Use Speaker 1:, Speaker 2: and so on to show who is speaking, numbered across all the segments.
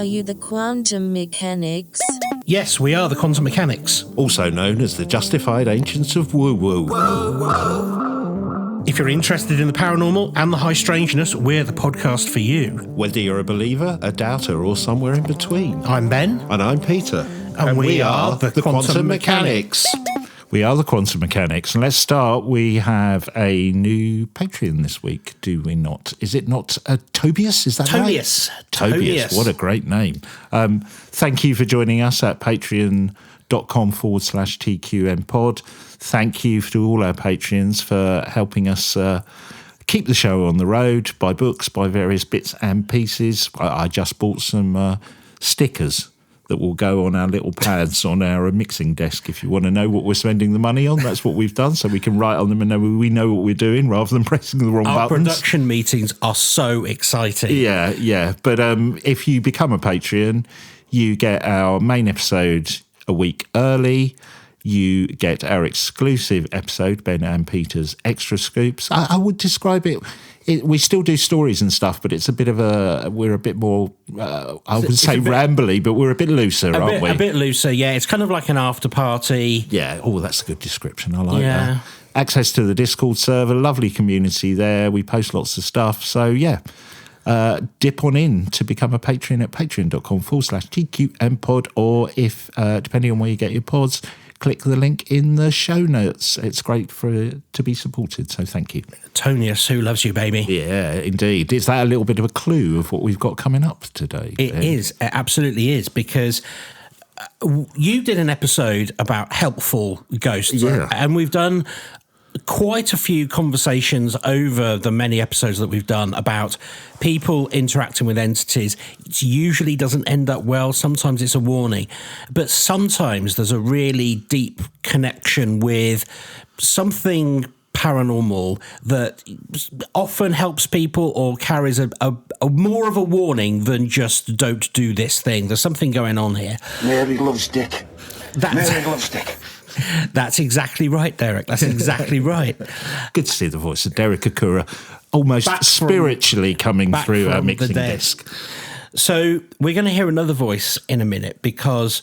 Speaker 1: Are you the quantum mechanics?
Speaker 2: Yes, we are the quantum mechanics.
Speaker 3: Also known as the justified ancients of woo-woo.
Speaker 2: If you're interested in the paranormal and the high strangeness, we're the podcast for you.
Speaker 3: Whether you're a believer, a doubter, or somewhere in between.
Speaker 2: I'm Ben.
Speaker 3: And I'm Peter.
Speaker 2: And we are the Quantum Mechanics.
Speaker 3: We are the Quantum Mechanics. And let's start. We have a new Patreon this week, do we not? Is it not Tobias? Is that
Speaker 2: Tobias.
Speaker 3: Right? Tobias. What a great name. Thank you for joining us at patreon.com/TQM pod. Thank you to all our Patreons for helping us keep the show on the road, buy books, buy various bits and pieces. I just bought some stickers that will go on our little pads on our mixing desk. If you want to know what we're spending the money on, that's what we've done, so we can write on them and know we know what we're doing rather than pressing the wrong buttons.
Speaker 2: Our production meetings are so exciting.
Speaker 3: Yeah. But if you become a Patreon, you get our main episode a week early. You get our exclusive episode, Ben and Peter's Extra Scoops. I would describe it, we still do stories and stuff, but it's a bit of we're a bit more, I would say rambly, but we're a bit looser, aren't we?
Speaker 2: A bit looser, yeah. It's kind of like an after party.
Speaker 3: Yeah, that's a good description. I like that. Access to the Discord server, lovely community there. We post lots of stuff. So, yeah. Dip on in to become a Patreon at patreon.com/TQM pod, or if, depending on where you get your pods, click the link in the show notes. It's great to be supported, so thank you.
Speaker 2: Tonius, who loves you, baby?
Speaker 3: Yeah, indeed. Is that a little bit of a clue of what we've got coming up today?
Speaker 2: It is. It absolutely is, because you did an episode about helpful ghosts, and we've done quite a few conversations over the many episodes that we've done about people interacting with entities. It usually doesn't end up well. Sometimes it's a warning, but sometimes there's a really deep connection with something paranormal that often helps people or carries a more of a warning than just don't do this thing. There's something going on here.
Speaker 4: Mary loves Dick. Mary loves Dick.
Speaker 2: That's exactly right, Derek. That's exactly right.
Speaker 3: Good to see the voice of Derek Akura almost spiritually coming through our mixing desk.
Speaker 2: So we're going to hear another voice in a minute, because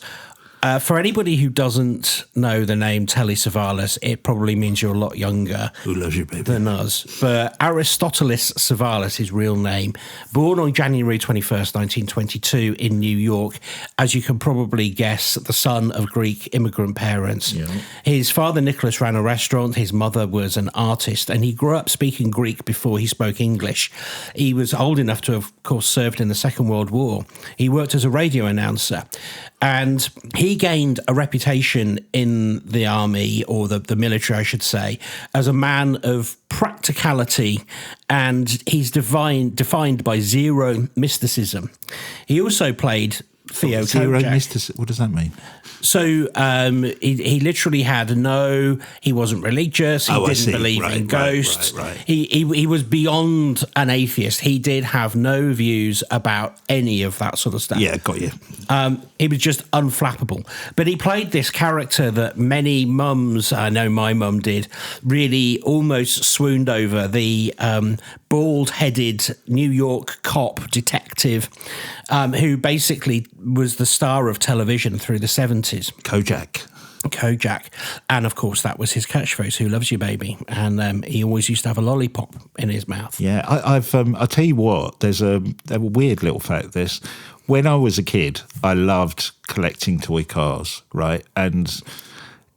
Speaker 2: for anybody who doesn't know the name Telly Savalas, it probably means you're a lot younger.
Speaker 3: Who loves you, baby?
Speaker 2: Than us. But Aristotelis Savalas, his real name, born on January 21st, 1922 in New York. As you can probably guess, the son of Greek immigrant parents. Yeah. His father, Nicholas, ran a restaurant. His mother was an artist, and he grew up speaking Greek before he spoke English. He was old enough to have, of course, served in the Second World War. He worked as a radio announcer, and he gained a reputation in the army, or the military, I should say, as a man of practicality, and he's defined by zero mysticism. He also played Theo
Speaker 3: Zero
Speaker 2: Kojak.
Speaker 3: mysticism, what does that mean?
Speaker 2: So he literally he wasn't religious, he didn't believe in ghosts.
Speaker 3: Right.
Speaker 2: He was beyond an atheist. He did have no views about any of that sort of stuff.
Speaker 3: Yeah, got you.
Speaker 2: He was just unflappable. But he played this character that many mums, I know my mum did, really almost swooned over, the bald-headed New York cop detective who basically was the star of television through the 70s. Kojak. And of course that was his catchphrase, "Who loves you, baby?" And he always used to have a lollipop in his mouth.
Speaker 3: Yeah, I'll tell you what, there's a weird little fact. When I was a kid, I loved collecting toy cars, right? And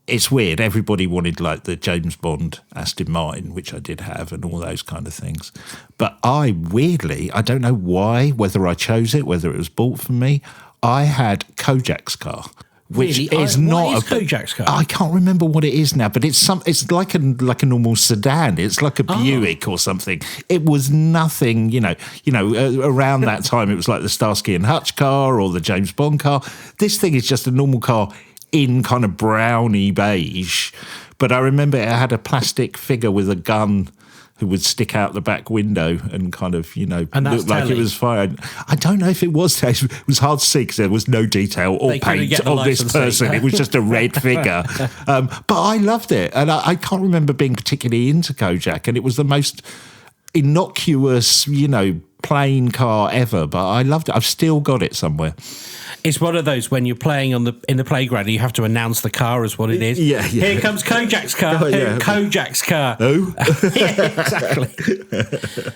Speaker 3: it's weird, everybody wanted like the James Bond Aston Martin, which I did have, and all those kind of things. But I don't know why, whether I chose it, whether it was bought for me, I had Kojak's car. Which is not
Speaker 2: what is Kojak's car?
Speaker 3: I can't remember what it is now, but it's like a normal sedan. It's like a Buick or something. It was nothing, around that time it was like the Starsky and Hutch car or the James Bond car. This thing is just a normal car in kind of browny beige. But I remember it had a plastic figure with a gun who would stick out the back window and kind of,
Speaker 2: and
Speaker 3: look like it was fired. I don't know if it was. It was hard to see because there was no detail or paint on this person. It was just a red figure. But I loved it. And I can't remember being particularly into Kojak. And it was the most innocuous, plane car ever, but I loved it. I've still got it somewhere.
Speaker 2: It's one of those when you're playing in the playground, you have to announce the car as what it is.
Speaker 3: Yeah.
Speaker 2: Here comes Kojak's car.
Speaker 3: Oh, yeah.
Speaker 2: Kojak's car.
Speaker 3: Oh,
Speaker 2: Yeah, exactly.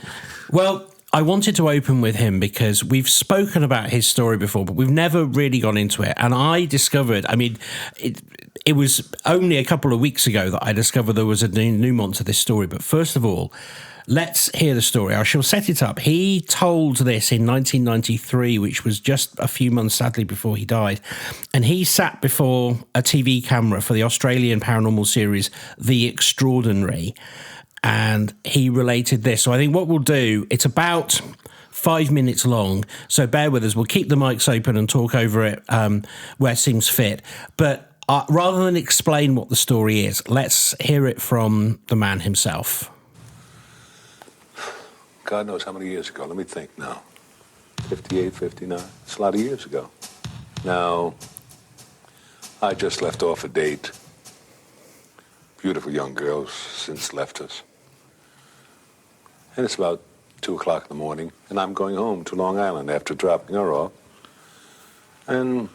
Speaker 2: Well, I wanted to open with him because we've spoken about his story before, but we've never really gone into it. And I discovered, it was only a couple of weeks ago that I discovered there was a nuance to this story. But first of all, let's hear the story. I shall set it up. He told this in 1993, which was just a few months, sadly, before he died. And he sat before a TV camera for the Australian paranormal series, The Extraordinary. And he related this. So I think what we'll do, it's about 5 minutes long. So bear with us. We'll keep the mics open and talk over it where it seems fit. But rather than explain what the story is, let's hear it from the man himself.
Speaker 5: God knows how many years ago. Let me think now. 58, 59. It's a lot of years ago. Now, I just left off a date. Beautiful young girl since left us. And it's about 2 o'clock in the morning, and I'm going home to Long Island after dropping her off. And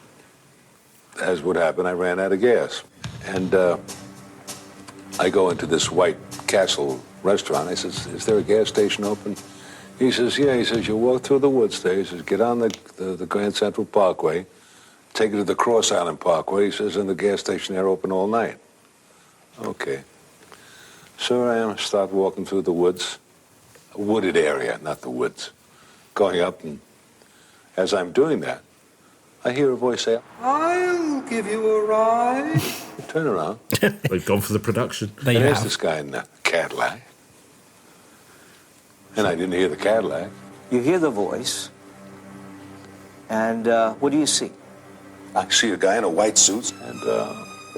Speaker 5: as would happen, I ran out of gas. And I go into this White Castle restaurant. I says, is there a gas station open? He says, yeah. He says, you walk through the woods there. He says, get on the Grand Central Parkway, take it to the Cross Island Parkway. He says, and the gas station there open all night. Okay. So I am, start walking through the woods, a wooded area, not the woods, going up, and as I'm doing that, I hear a voice say, I'll give you a ride. I turn around.
Speaker 3: they've gone for the production.
Speaker 2: There you
Speaker 5: And there's
Speaker 2: have.
Speaker 5: this guy in the Cadillac. And I didn't hear the Cadillac.
Speaker 6: You hear the voice, and what do you see?
Speaker 5: I see a guy in a white suit, and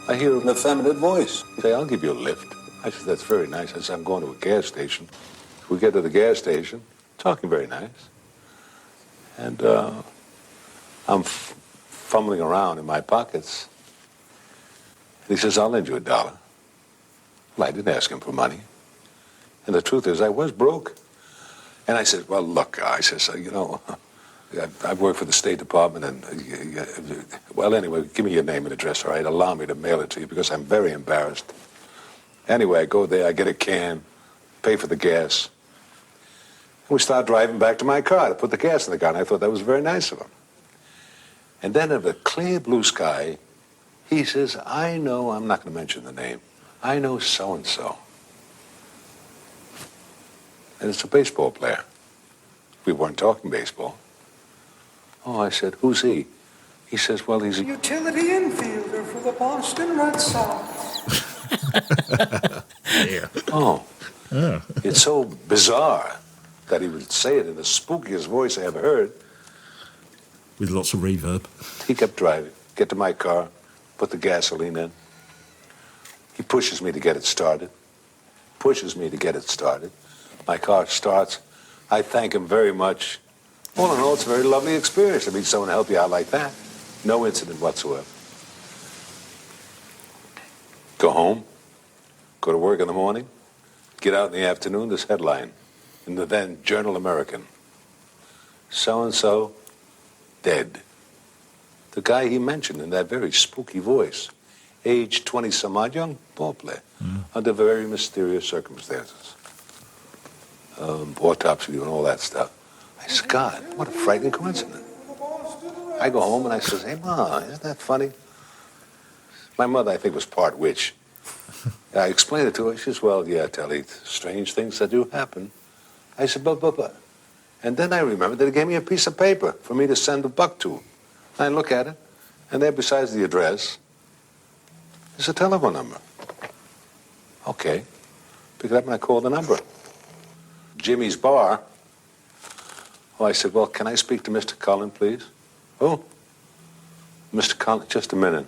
Speaker 5: I hear an effeminate voice. He say, I'll give you a lift. I said, that's very nice. I said, I'm going to a gas station. We get to the gas station, talking very nice. And I'm fumbling around in my pockets. And he says, I'll lend you $1. Well, I didn't ask him for money. And the truth is, I was broke. And I said, well, look, I says, you know, I work for the State Department, and, well, anyway, give me your name and address, all right? Allow me to mail it to you, because I'm very embarrassed. Anyway, I go there, I get a can, pay for the gas. And we start driving back to my car to put the gas in the car, and I thought that was very nice of him. And then of the clear blue sky, he says, I know, I'm not going to mention the name, I know so-and-so. And it's a baseball player. We weren't talking baseball. Oh, I said, who's he? He says, well, he's a
Speaker 7: utility infielder for the Boston Red Sox.
Speaker 3: Yeah.
Speaker 5: Oh. It's so bizarre that he would say it in the spookiest voice I ever heard.
Speaker 3: With lots of reverb.
Speaker 5: He kept driving, get to my car, put the gasoline in. He pushes me to get it started. My car starts. I thank him very much. All in all, it's a very lovely experience to meet someone to help you out like that. No incident whatsoever. Go home, go to work in the morning, get out in the afternoon, this headline in the then Journal American. So-and-so dead. The guy he mentioned in that very spooky voice, age 20-some-odd, young ball player, under very mysterious circumstances. Autopsy and all that stuff. I said, God, what a frightening coincidence. I go home and I says, hey, Ma, isn't that funny? My mother, I think, was part witch. I explained it to her. She says, well, yeah, Telly, strange things that do happen. I said, but. And then I remembered that he gave me a piece of paper for me to send $1 to. I look at it, and there besides the address is a telephone number. Okay. Pick it up and I call the number. Jimmy's Bar. Oh, I said, well, can I speak to Mr. Cullen, please? Oh, Mr. Cullen, just a minute.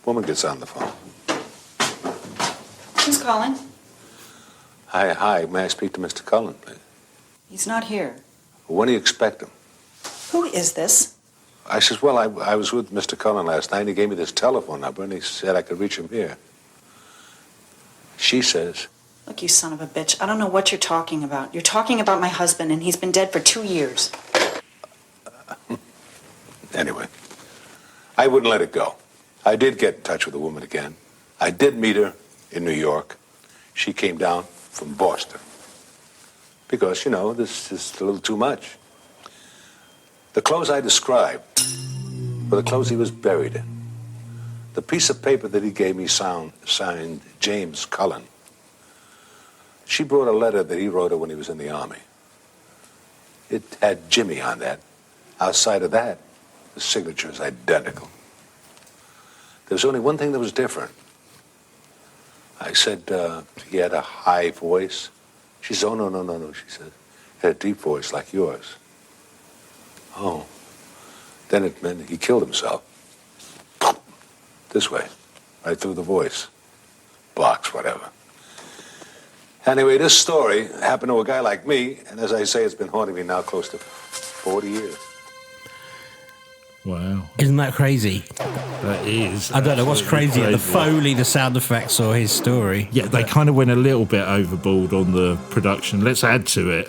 Speaker 5: Woman gets on the phone.
Speaker 8: Who's calling?
Speaker 5: Hi, may I speak to Mr. Cullen, please?
Speaker 8: He's not here.
Speaker 5: When do you expect him?
Speaker 8: Who is this?
Speaker 5: I says, well, I was with Mr. Cullen last night, and he gave me this telephone number, and he said I could reach him here. She says,
Speaker 8: Look, you son of a bitch. I don't know what you're talking about. You're talking about my husband, and he's been dead for 2 years.
Speaker 5: Anyway, I wouldn't let it go. I did get in touch with the woman again. I did meet her in New York. She came down from Boston. Because, this is a little too much. The clothes I described were the clothes he was buried in. The piece of paper that he gave me signed James Cullen. She brought a letter that he wrote her when he was in the Army. It had Jimmy on that. Outside of that, the signature is identical. There's only one thing that was different. I said he had a high voice. She said, oh, no, she said. He had a deep voice like yours. Oh. Then it meant he killed himself. This way, right through the voice. Box, whatever. Anyway, this story happened to a guy like me, and as I say, it's been haunting me now close to 40 years.
Speaker 3: Wow.
Speaker 2: Isn't that crazy?
Speaker 3: That is.
Speaker 2: I don't know what's crazier, the Foley, the sound effects, or his story.
Speaker 3: Yeah, they kind of went a little bit overboard on the production. Let's add to it.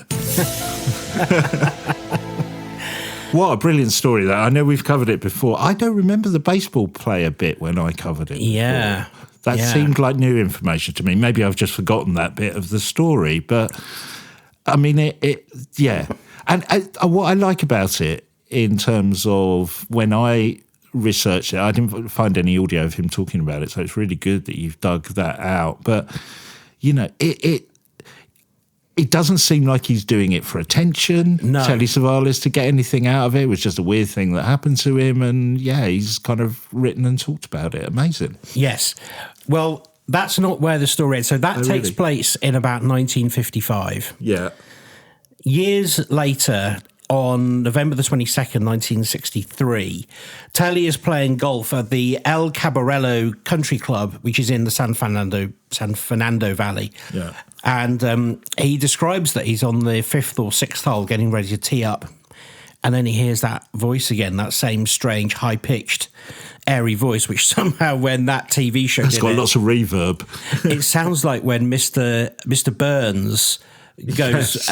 Speaker 3: What a brilliant story that. I know we've covered it before. I don't remember the baseball player bit when I covered it
Speaker 2: Yeah.
Speaker 3: before. That seemed like new information to me. Maybe I've just forgotten that bit of the story. But, I mean, yeah. And what I like about it, in terms of when I researched it, I didn't find any audio of him talking about it, so it's really good that you've dug that out. But, it doesn't seem like he's doing it for attention.
Speaker 2: No.
Speaker 3: Telly Savalas, to get anything out of it. It was just a weird thing that happened to him. And, yeah, he's kind of written and talked about it. Amazing.
Speaker 2: Yes. Well, that's not where the story is. So that takes place in about 1955.
Speaker 3: Yeah.
Speaker 2: Years later, on November the 22nd, 1963, Telly is playing golf at the El Cabarello Country Club, which is in the San Fernando Valley.
Speaker 3: Yeah.
Speaker 2: And he describes that he's on the fifth or sixth hole getting ready to tee up. And then he hears that voice again, that same strange, high-pitched, airy voice, which somehow when that TV show
Speaker 3: It's got lots of reverb.
Speaker 2: It sounds like when Mr. Burns goes,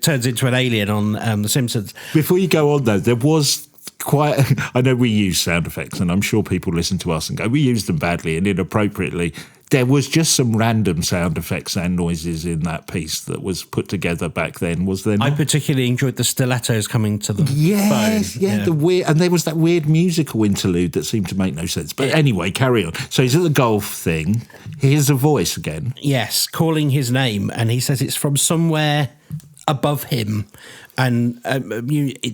Speaker 2: turns into an alien on The Simpsons.
Speaker 3: Before you go on, though, there was quite... I know we use sound effects, and I'm sure people listen to us and go, we use them badly and inappropriately. There was just some random sound effects and noises in that piece that was put together back then, was there not?
Speaker 2: I particularly enjoyed the stilettos coming to the phone.
Speaker 3: Yeah. The weird, and there was that weird musical interlude that seemed to make no sense. But anyway, carry on. So he's at the golf thing. Here's a voice again.
Speaker 2: Yes, calling his name, and he says it's from somewhere above him. And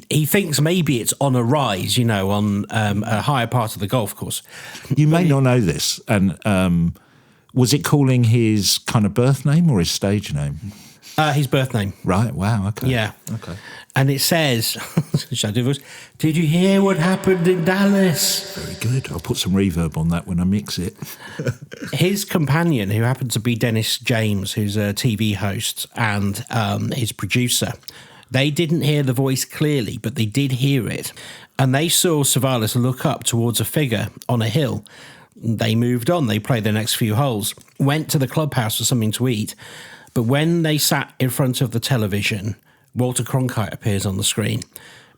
Speaker 2: he thinks maybe it's on a rise, on a higher part of the golf course.
Speaker 3: You may not know this, and... was it calling his kind of birth name or his stage name?
Speaker 2: His birth name.
Speaker 3: Right, wow, okay.
Speaker 2: Yeah.
Speaker 3: Okay.
Speaker 2: And it says, did you hear what happened in Dallas?
Speaker 3: Very good. I'll put some reverb on that when I mix it.
Speaker 2: His companion, who happened to be Dennis James, who's a TV host, and his producer, they didn't hear the voice clearly, but they did hear it. And they saw Savalas look up towards a figure on a hill. They moved on. They played the next few holes, went to the clubhouse for something to eat. But when they sat in front of the television, Walter Cronkite appears on the screen.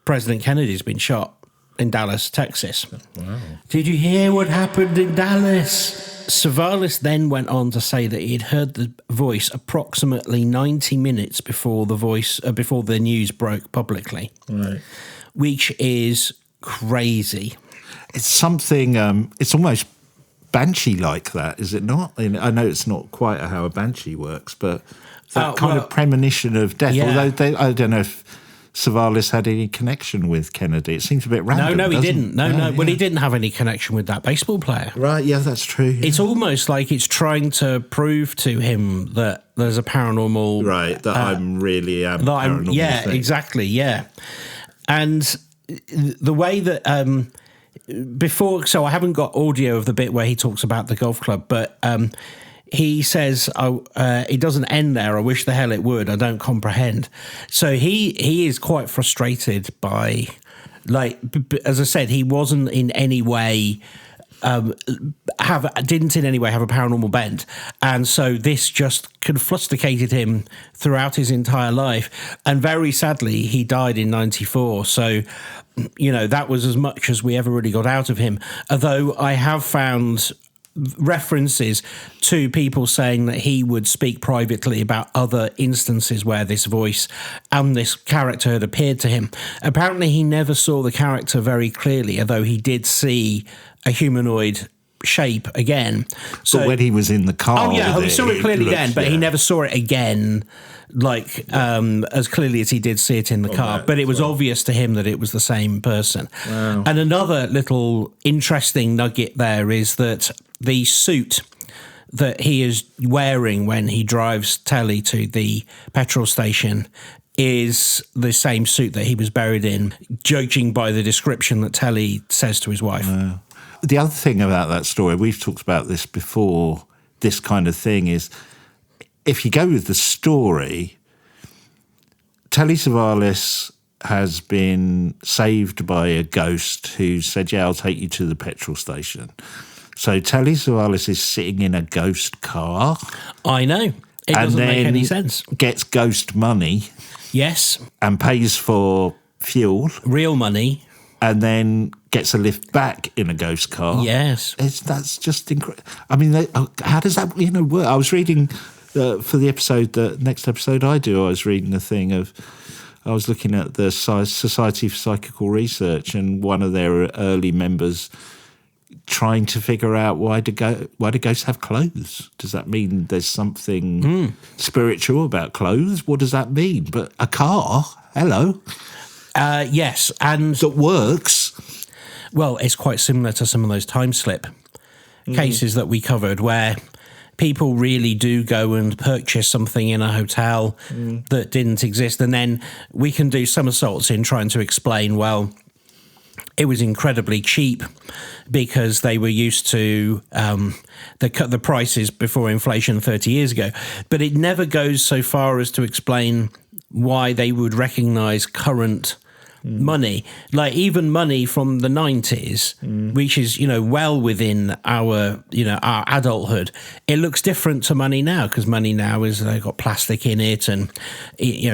Speaker 2: President Kennedy's been shot in Dallas, Texas.
Speaker 3: Wow.
Speaker 2: Did you hear what happened in Dallas? Savalas then went on to say that he'd heard the voice approximately 90 minutes before the news broke publicly,
Speaker 3: Right.
Speaker 2: which is crazy.
Speaker 3: It's something, it's almost banshee like that, is it not? I know it's not quite how a banshee works, but that kind of premonition of death.
Speaker 2: Yeah.
Speaker 3: Although I don't know if Savalas had any connection with Kennedy. It seems a bit random.
Speaker 2: No, he didn't. No.
Speaker 3: Yeah.
Speaker 2: Well, he didn't have any connection with that baseball player.
Speaker 3: Right, yeah, that's true. Yeah.
Speaker 2: It's almost like it's trying to prove to him that there's a paranormal...
Speaker 3: Right, that I'm really paranormal.
Speaker 2: Yeah,
Speaker 3: thing.
Speaker 2: exactly, yeah. And the way that... before, so I haven't got audio of the bit where he talks about the golf club, but he says, it doesn't end there. I wish the hell it would. I don't comprehend. So he is quite frustrated by, as I said, he wasn't in any way didn't in any way have a paranormal bent, and so this just conflusticated him throughout his entire life. And very sadly, he died in '94. So, that was as much as we ever really got out of him. Although I have found references to people saying that he would speak privately about other instances where this voice and this character had appeared to him. Apparently, he never saw the character very clearly, although he did see a humanoid shape again. So
Speaker 3: but when he was in the car,
Speaker 2: he saw it clearly then, but he never saw it again, as clearly as he did see it in the car. But it was obvious to him that it was the same person.
Speaker 3: Wow.
Speaker 2: And another little interesting nugget there is that the suit that he is wearing when he drives Telly to the petrol station is the same suit that he was buried in, judging by the description that Telly says to his wife.
Speaker 3: Wow. The other thing about that story, we've talked about this before, this kind of thing, is if you go with the story, Telly Savalas has been saved by a ghost who said, I'll take you to the petrol station. So Telly Savalas is sitting in a ghost car.
Speaker 2: I know. It doesn't make any sense.
Speaker 3: Gets ghost money.
Speaker 2: Yes.
Speaker 3: And pays for fuel.
Speaker 2: Real money.
Speaker 3: And then gets a lift back in a ghost car.
Speaker 2: Yes.
Speaker 3: That's just incredible. I mean, how does that, work? I was reading for the episode, the next episode I was reading a thing I was looking at the Society for Psychical Research, and one of their early members trying to figure out why do ghosts have clothes? Does that mean there's something spiritual about clothes? What does that mean? But a car, hello.
Speaker 2: Yes, and
Speaker 3: that works.
Speaker 2: Well, it's quite similar to some of those time slip cases that we covered, where people really do go and purchase something in a hotel that didn't exist, and then we can do somersaults in trying to explain, well, it was incredibly cheap because they were used to the prices before inflation 30 years ago. But it never goes so far as to explain why they would recognise current money, like even money from the 90s, which is, well within our adulthood. It looks different to money now, because money now is got plastic in it, and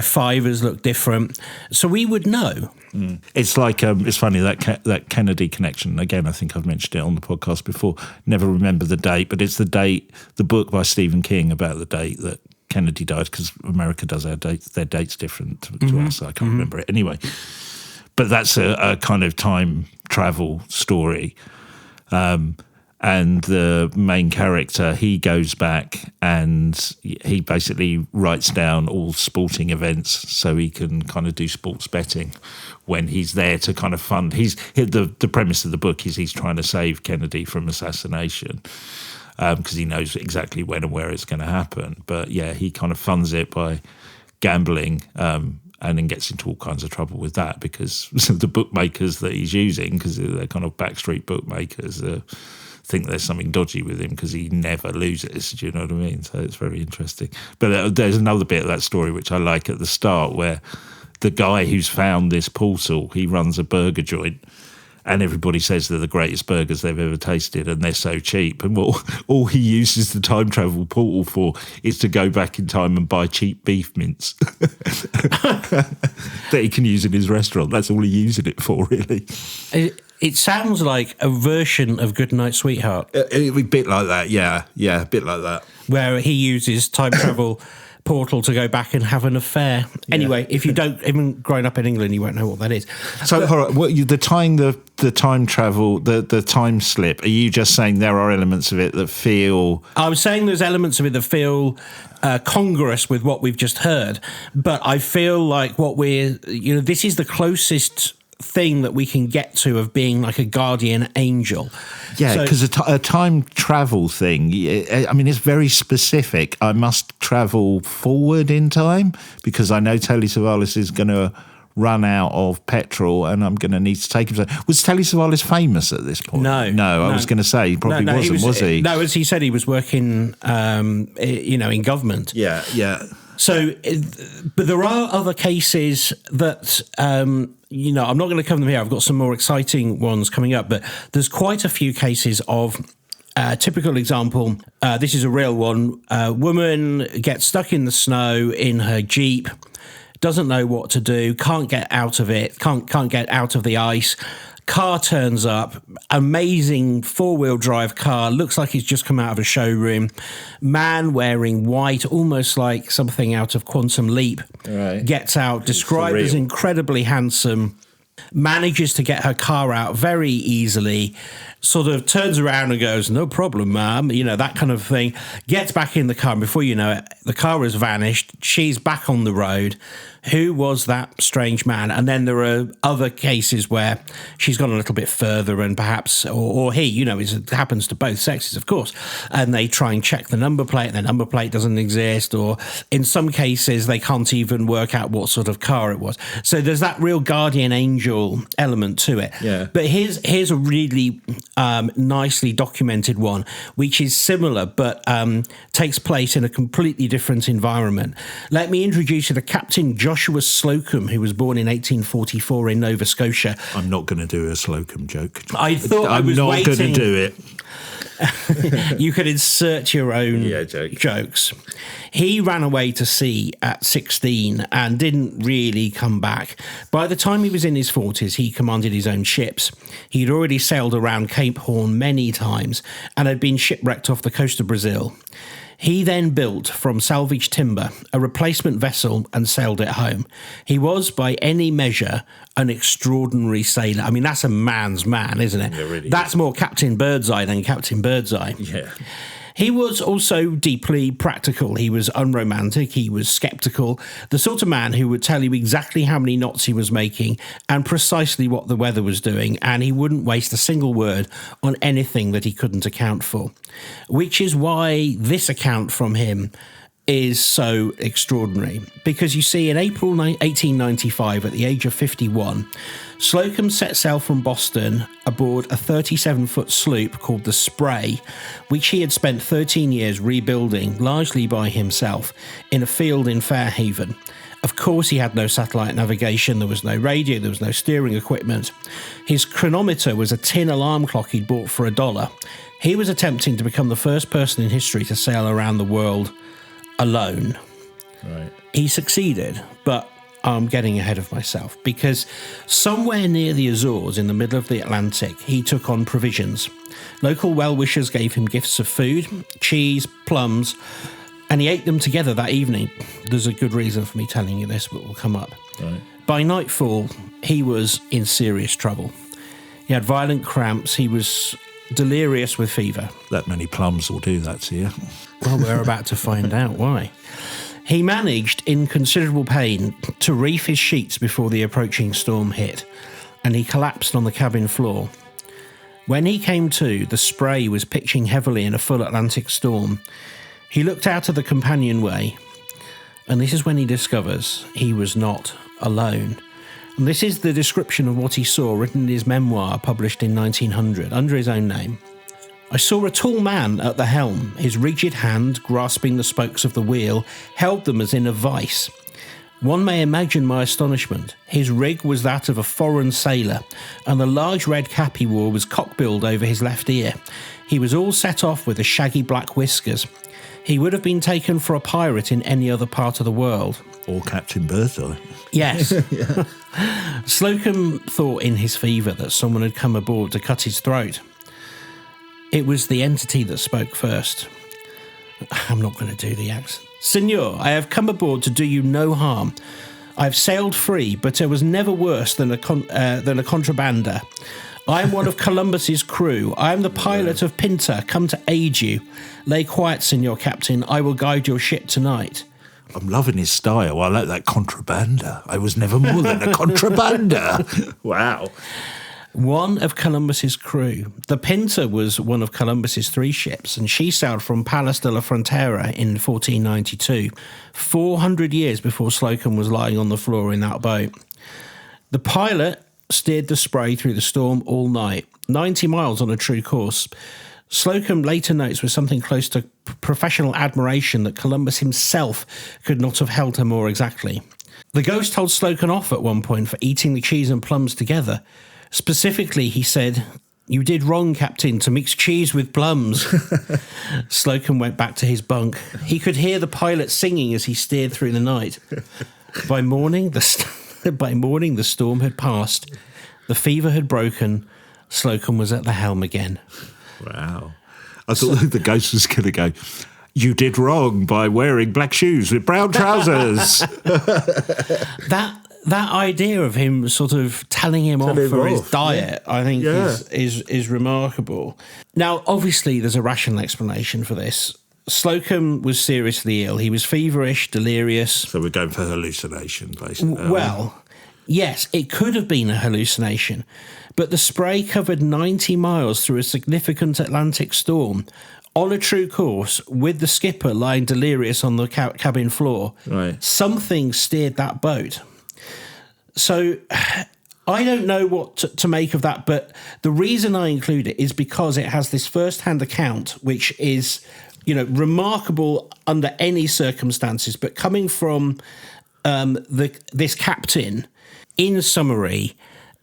Speaker 2: fivers look different. So we would know.
Speaker 3: It's like it's funny that Kennedy connection. Again, I think I've mentioned it on the podcast before. Never remember the date, but it's the book by Stephen King about the date that Kennedy died, because America does their dates different to us. I can't remember it anyway. But that's a kind of time travel story. And the main character, he goes back and he basically writes down all sporting events so he can kind of do sports betting when he's there to kind of fund. The premise of the book is he's trying to save Kennedy from assassination, because he knows exactly when and where it's going to happen. But yeah, he kind of funds it by gambling, and then gets into all kinds of trouble with that, because the bookmakers that he's using, because they're kind of backstreet bookmakers, think there's something dodgy with him because he never loses. Do you know what I mean? So it's very interesting. But there's another bit of that story which I like at the start, where the guy who's found this portal, he runs a burger joint, and everybody says they're the greatest burgers they've ever tasted, and they're so cheap. And all he uses the time travel portal for is to go back in time and buy cheap beef mince that he can use in his restaurant. That's all he's using it for, really.
Speaker 2: It sounds like a version of Goodnight Sweetheart.
Speaker 3: It'd be a bit like that, yeah, a bit like that.
Speaker 2: Where he uses time travel portal to go back and have an affair. Yeah. Anyway, if you don't, even growing up in England, you won't know what that is.
Speaker 3: So, all right, the time travel, the time slip, are you just saying there are elements of it that feel...
Speaker 2: I was saying there's elements of it that feel congruous with what we've just heard, but I feel like this is the closest thing that we can get to of being like a guardian angel.
Speaker 3: Yeah, because a time travel thing, I mean, it's very specific. I must travel forward in time because I know Telly Savalas is going to run out of petrol and I'm going to need to take him. Was Telly Savalas famous at this point?
Speaker 2: No.
Speaker 3: I was going to say he probably wasn't, was he?
Speaker 2: No, as he said, he was working, in government.
Speaker 3: Yeah.
Speaker 2: So, but there are other cases that, I'm not going to cover them here. I've got some more exciting ones coming up, but there's quite a few cases of typical example. This is a real one. A woman gets stuck in the snow in her Jeep, doesn't know what to do, can't get out of it, can't get out of the ice. Car turns up, amazing four-wheel drive car, looks like he's just come out of a showroom. Man wearing white, almost like something out of Quantum Leap, gets out, described as incredibly handsome, manages to get her car out very easily, sort of turns around and goes, "No problem, ma'am," that kind of thing, gets back in the car, and before you know it, the car has vanished, she's back on the road. Who was that strange man? And then there are other cases where she's gone a little bit further and perhaps, or he, it happens to both sexes, of course, and they try and check the number plate, and the number plate doesn't exist, or in some cases they can't even work out what sort of car it was. So there's that real guardian angel element to it.
Speaker 3: Yeah.
Speaker 2: But here's a really nicely documented one, which is similar, but takes place in a completely different environment. Let me introduce you to Captain Joshua Slocum, who was born in 1844 in Nova Scotia.
Speaker 3: I'm not going to do a Slocum joke.
Speaker 2: I thought I was
Speaker 3: not
Speaker 2: waiting.
Speaker 3: going to do it.
Speaker 2: You could insert your own
Speaker 3: joke.
Speaker 2: jokes. He ran away to sea at 16 and didn't really come back. By the time he was in his 40s, he commanded his own ships. He'd already sailed around Cape Horn many times and had been shipwrecked off the coast of Brazil. He then built from salvaged timber a replacement vessel and sailed it home. He was, by any measure, an extraordinary sailor. I mean, that's a man's man, isn't it?
Speaker 3: It really
Speaker 2: that's
Speaker 3: is.
Speaker 2: more Captain Birdseye than Captain Birdseye.
Speaker 3: Yeah.
Speaker 2: He was also deeply practical. He was unromantic. He was sceptical. The sort of man who would tell you exactly how many knots he was making and precisely what the weather was doing, and he wouldn't waste a single word on anything that he couldn't account for. Which is why this account from him is so extraordinary. Because you see, in April 1895, at the age of 51, Slocum set sail from Boston aboard a 37-foot sloop called the Spray, which he had spent 13 years rebuilding, largely by himself, in a field in Fairhaven. Of course, he had no satellite navigation, there was no radio, there was no steering equipment. His chronometer was a tin alarm clock he'd bought for $1. He was attempting to become the first person in history to sail around the world alone.
Speaker 3: Right.
Speaker 2: He succeeded, but I'm getting ahead of myself, because somewhere near the Azores in the middle of the Atlantic, he took on provisions. Local well-wishers gave him gifts of food, cheese, plums, and he ate them together that evening. There's a good reason for me telling you this, but will come up.
Speaker 3: Right.
Speaker 2: By nightfall, he was in serious trouble. He had violent cramps. He was delirious with fever.
Speaker 3: That many plums will do that to you.
Speaker 2: Well, we're about to find out why. He managed, in considerable pain, to reef his sheets before the approaching storm hit, and he collapsed on the cabin floor. When he came to, the Spray was pitching heavily in a full Atlantic storm. He looked out of the companionway, and this is when he discovers he was not alone. And this is the description of what he saw, written in his memoir, published in 1900, under his own name. I saw a tall man at the helm, his rigid hand, grasping the spokes of the wheel, held them as in a vice. One may imagine my astonishment. His rig was that of a foreign sailor, and the large red cap he wore was cock-billed over his left ear. He was all set off with the shaggy black whiskers. He would have been taken for a pirate in any other part of the world.
Speaker 3: Or Captain Birdseye.
Speaker 2: Yes. Slocum thought in his fever that someone had come aboard to cut his throat. It was the entity that spoke first. I'm not going to do the accent. Signor, I have come aboard to do you no harm. I've sailed free, but I was never worse than a contrabander. I am one of Columbus's crew. I am the pilot of Pinta, come to aid you. Lay quiet, Signor Captain. I will guide your ship tonight.
Speaker 3: I'm loving his style. I like that contrabander. I was never more than a contrabander. Wow.
Speaker 2: One of Columbus's crew. The Pinta was one of Columbus's 3 ships, and she sailed from Palos de la Frontera in 1492, 400 years before Slocum was lying on the floor in that boat. The pilot steered the Spray through the storm all night, 90 miles on a true course. Slocum later notes with something close to professional admiration that Columbus himself could not have held her more exactly. The ghost told Slocum off at one point for eating the cheese and plums together. Specifically, he said, "You did wrong, Captain, to mix cheese with plums." Slocum went back to his bunk. He could hear the pilot singing as he steered through the night. By morning, the storm had passed. The fever had broken. Slocum was at the helm again.
Speaker 3: Wow. I thought the ghost was going to go, "You did wrong by wearing black shoes with brown trousers."
Speaker 2: That idea of him sort of telling him off for his diet, I think, is remarkable. Now, obviously, there's a rational explanation for this. Slocum was seriously ill. He was feverish, delirious.
Speaker 3: So we're going for hallucination, basically.
Speaker 2: Well, yes, it could have been a hallucination, but the spray covered 90 miles through a significant Atlantic storm on a true course with the skipper lying delirious on the cabin floor.
Speaker 3: Right.
Speaker 2: Something steered that boat. So I don't know what to make of that, but the reason I include it is because it has this first-hand account, which is, remarkable under any circumstances, but coming from this captain, in summary,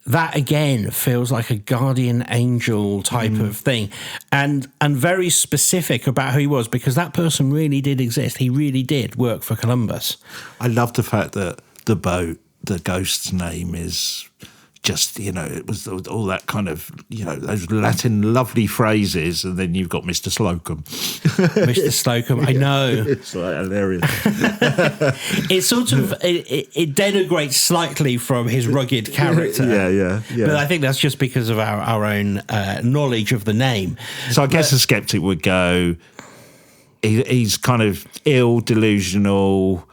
Speaker 2: that again feels like a guardian angel type of thing, and very specific about who he was, because that person really did exist. He really did work for Columbus.
Speaker 3: I love the fact that the ghost's name is just, it was all that kind of, those Latin lovely phrases, and then you've got Mr. Slocum.
Speaker 2: Mr. Slocum, I know.
Speaker 3: It's like hilarious.
Speaker 2: It sort of, it denigrates slightly from his rugged character.
Speaker 3: Yeah.
Speaker 2: But I think that's just because of our own knowledge of the name.
Speaker 3: So I guess a skeptic would go, he's kind of ill, delusional.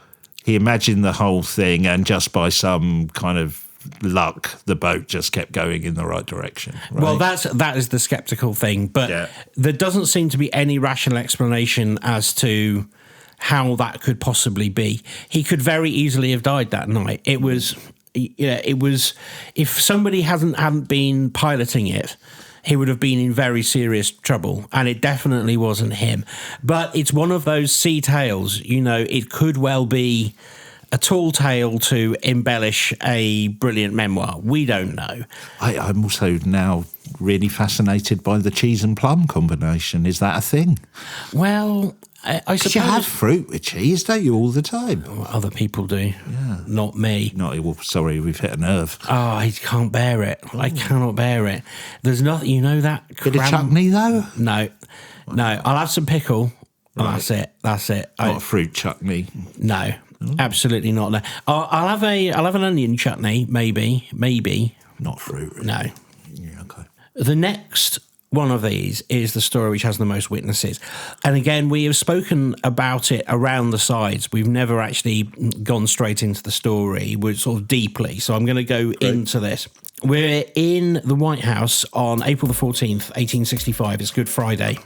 Speaker 3: He imagined the whole thing, and just by some kind of luck, the boat just kept going in the right direction. Right?
Speaker 2: Well, that is the skeptical thing, but there doesn't seem to be any rational explanation as to how that could possibly be. He could very easily have died that night. It was if somebody hadn't been piloting it, he would have been in very serious trouble, and it definitely wasn't him. But it's one of those sea tales, it could well be a tall tale to embellish a brilliant memoir. We don't know.
Speaker 3: I'm also now really fascinated by the cheese and plum combination. Is that a thing?
Speaker 2: Well, I suppose
Speaker 3: you have fruit with cheese, don't you, all the time?
Speaker 2: Other people do. Yeah. Not me.
Speaker 3: Sorry, we've hit a nerve.
Speaker 2: Oh, I can't bear it. I cannot bear it. There's nothing, that.
Speaker 3: Bit of chutney, though?
Speaker 2: No. I'll have some pickle. Right. That's it.
Speaker 3: Not a fruit chutney.
Speaker 2: No, absolutely not. No. I'll have an onion chutney, maybe.
Speaker 3: Not fruit. Really.
Speaker 2: No.
Speaker 3: Yeah, okay.
Speaker 2: The next one of these is the story which has the most witnesses. And again, we have spoken about it around the sides. We've never actually gone straight into the story. We're sort of deeply. So I'm going to go into this. We're in the White House on April the 14th, 1865. It's Good Friday.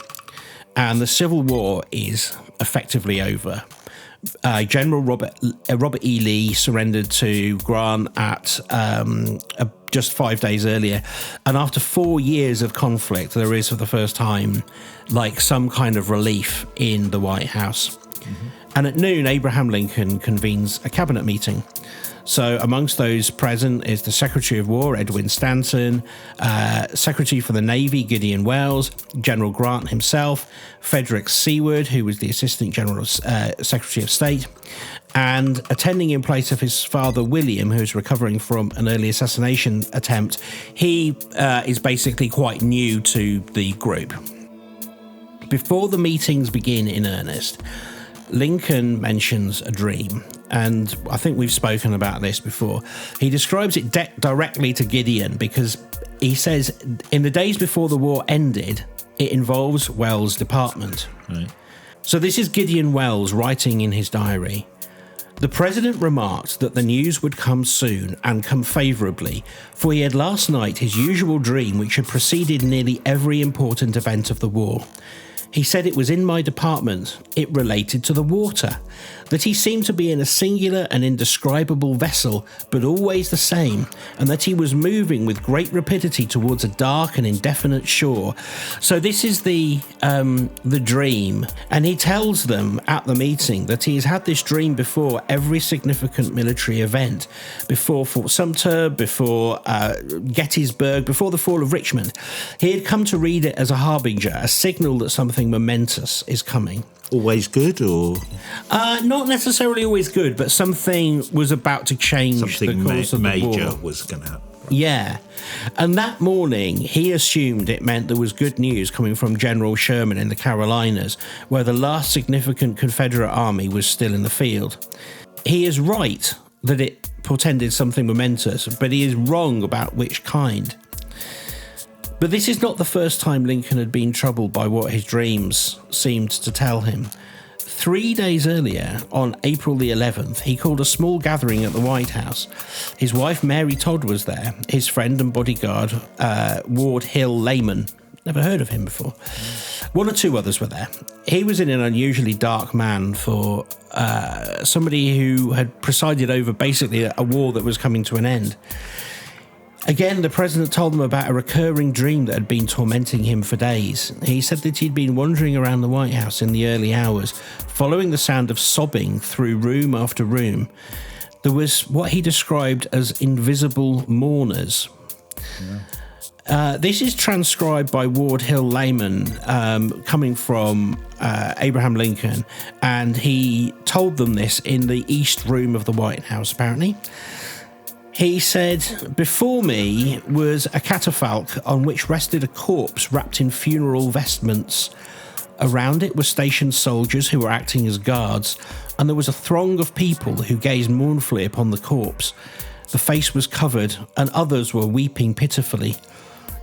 Speaker 2: And the Civil War is effectively over. General Robert E. Lee surrendered to Grant at just 5 days earlier. And after 4 years of conflict, there is for the first time some kind of relief in the White House. Mm-hmm. And at noon, Abraham Lincoln convenes a cabinet meeting. So amongst those present is the Secretary of War, Edwin Stanton, Secretary for the Navy, Gideon Welles, General Grant himself, Frederick Seward, who was the Assistant General Secretary of State, and attending in place of his father, William, who's recovering from an early assassination attempt. He is basically quite new to the group. Before the meetings begin in earnest, Lincoln mentions a dream, and I think we've spoken about this before. He describes it directly to Gideon because he says, in the days before the war ended, it involves Wells' department. Right. So this is Gideon Welles writing in his diary. The president remarked that the news would come soon and come favourably, for he had last night his usual dream which had preceded nearly every important event of the war. He said it was in my department. It related to the water. that he seemed to be in a singular and indescribable vessel, but always the same, and that he was moving with great rapidity towards a dark and indefinite shore. So this is the dream, and he tells them at the meeting that he has had this dream before every significant military event, before Fort Sumter, before Gettysburg, before the fall of Richmond. He had come to read it as a harbinger, a signal that something momentous is coming.
Speaker 3: Always good, or
Speaker 2: not necessarily always good, but something was about to change.
Speaker 3: something
Speaker 2: the course of the
Speaker 3: major
Speaker 2: war.
Speaker 3: was going to happen?
Speaker 2: Yeah. And that morning, he assumed it meant there was good news coming from General Sherman in the Carolinas, where the last significant Confederate army was still in the field. He is right that it portended something momentous, but he is wrong about which kind. But this is not the first time Lincoln had been troubled by what his dreams seemed to tell him. 3 days earlier, on April the 11th, he called a small gathering at the White House. His wife, Mary Todd, was there. His friend and bodyguard, Ward Hill Layman. Never heard of him before. One or two others were there. He was in an unusually dark man for somebody who had presided over basically a war that was coming to an end. Again, the president told them about a recurring dream that had been tormenting him for days. He said that he'd been wandering around the White House in the early hours, following the sound of sobbing through room after room. There was what he described as invisible mourners. Yeah. This is transcribed by Ward Hill Layman, coming from Abraham Lincoln, and he told them this in the East Room of the White House, apparently. He said, "Before me was a catafalque on which rested a corpse wrapped in funeral vestments. Around it were stationed soldiers who were acting as guards, and there was a throng of people who gazed mournfully upon the corpse. The face was covered, and others were weeping pitifully.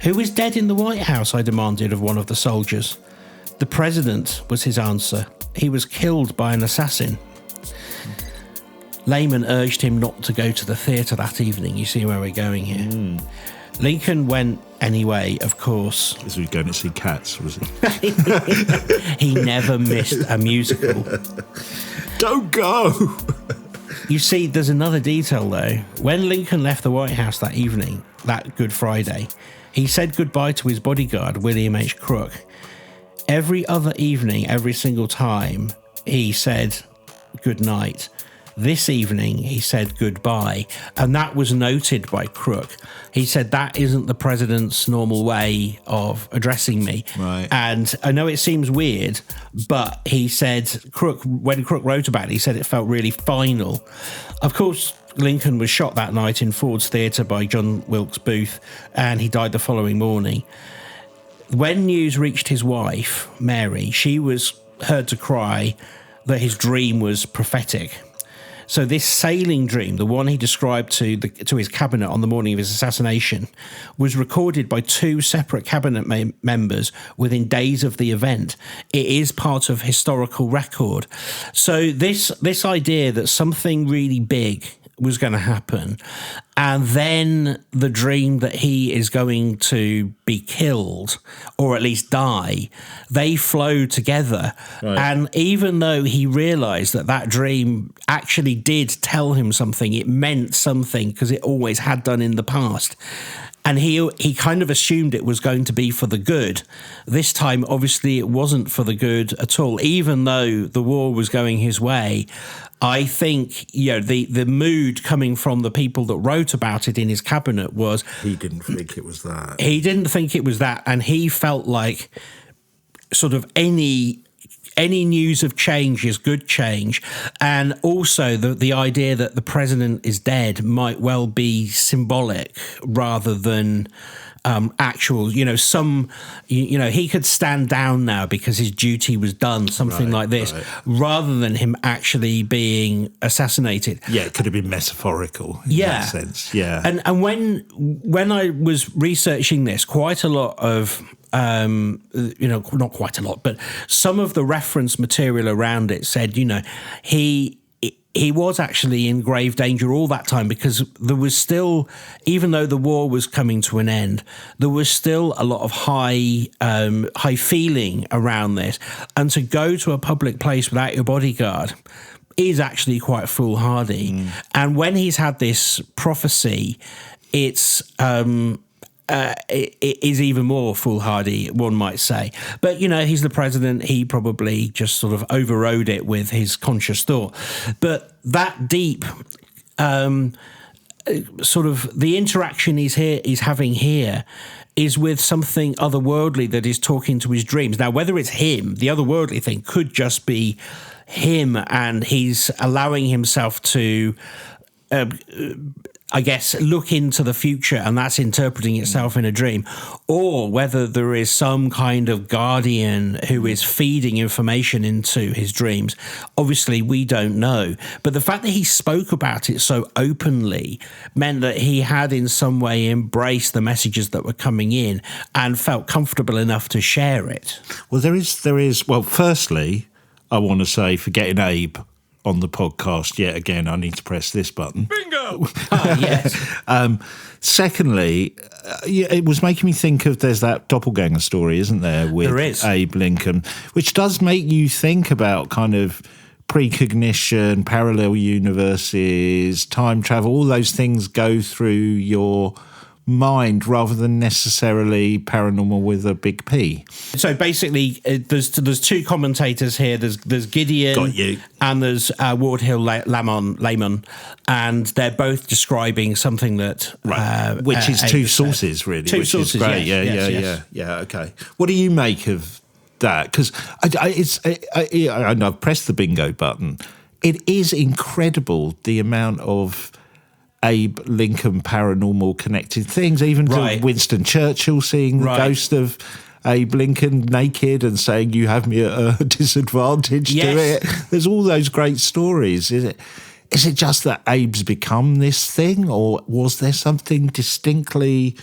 Speaker 2: 'Who is dead in the White House?' I demanded of one of the soldiers. 'The president,' was his answer. 'He was killed by an assassin.'" Layman urged him not to go to the theatre that evening. You see where we're going here. Lincoln went anyway, of course.
Speaker 3: As we were going to see Cats, was he?
Speaker 2: He never missed a musical.
Speaker 3: Don't go!
Speaker 2: You see, there's another detail, though. When Lincoln left the White House that evening, that Good Friday, he said goodbye to his bodyguard, William H. Crook. Every other evening, every single time, he said good night. This evening, he said goodbye, and that was noted by Crook. He said, "That isn't the president's normal way of addressing me."
Speaker 3: Right.
Speaker 2: And I know it seems weird, but he said, when Crook wrote about it, he said it felt really final. Of course, Lincoln was shot that night in Ford's Theatre by John Wilkes Booth, and he died the following morning. When news reached his wife, Mary, she was heard to cry that his dream was prophetic. So this sailing dream, the one he described to his cabinet on the morning of his assassination, was recorded by two separate cabinet members within days of the event. It is part of historical record. So this idea that something really big was going to happen, and then the dream that he is going to be killed or at least die, they flow together. Right. And even though he realized that dream actually did tell him something, it meant something because it always had done in the past, and he kind of assumed it was going to be for the good. This time, obviously, it wasn't for the good at all, even though the war was going his way. I think, the mood coming from the people that wrote about it in his cabinet was...
Speaker 3: He didn't think it was that.
Speaker 2: He didn't think it was that, and he felt like sort of any news of change is good change. And also the idea that the president is dead might well be symbolic rather than... actual, he could stand down now because his duty was done, something like this, rather than him actually being assassinated.
Speaker 3: Yeah, it could have been metaphorical in that sense. Yeah.
Speaker 2: And when I was researching this, quite a lot of not quite a lot, but some of the reference material around it said, he was actually in grave danger all that time, because there was still, even though the war was coming to an end, there was still a lot of high feeling around this. And to go to a public place without your bodyguard, is actually quite foolhardy. And when he's had this prophecy, it is even more foolhardy, one might say. But, he's the president. He probably just sort of overrode it with his conscious thought. But that deep sort of the interaction he's having here is with something otherworldly that is talking to his dreams. Now, whether it's him, the otherworldly thing could just be him, and he's allowing himself to I guess, look into the future, and that's interpreting itself in a dream, or whether there is some kind of guardian who is feeding information into his dreams. Obviously, we don't know. But the fact that he spoke about it so openly meant that he had in some way embraced the messages that were coming in and felt comfortable enough to share it.
Speaker 3: Well, there is. Well, firstly, I want to say, for getting Abe on the podcast yet again, I need to press this button.
Speaker 2: Bingo! Yes.
Speaker 3: Secondly, it was making me think of, there's that doppelganger story, isn't there, with
Speaker 2: there is.
Speaker 3: Abe Lincoln, which does make you think about kind of precognition, parallel universes, time travel. All those things go through your mind rather than necessarily paranormal with a big P.
Speaker 2: So basically, there's two commentators here. There's Gideon,
Speaker 3: Got you,
Speaker 2: and there's Ward Hill Layman, and they're both describing something that
Speaker 3: which is two sources, really.
Speaker 2: Two
Speaker 3: which
Speaker 2: sources,
Speaker 3: is great.
Speaker 2: yes.
Speaker 3: Yeah. Okay. What do you make of that? Because I've pressed the bingo button. It is incredible the amount of Abe Lincoln paranormal connected things, even to Winston Churchill seeing the ghost of Abe Lincoln naked and saying, "You have me at a disadvantage."
Speaker 2: Yes.
Speaker 3: To it. There's all those great stories. Is it just that Abe's become this thing, or was there something distinctly,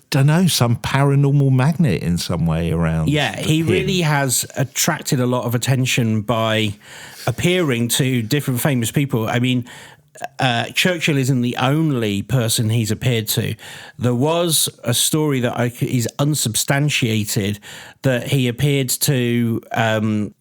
Speaker 3: don't know, some paranormal magnet in some way around?
Speaker 2: Yeah, he really has attracted a lot of attention by appearing to different famous people. I mean, Churchill isn't the only person he's appeared to. There was a story that is unsubstantiated that he appeared to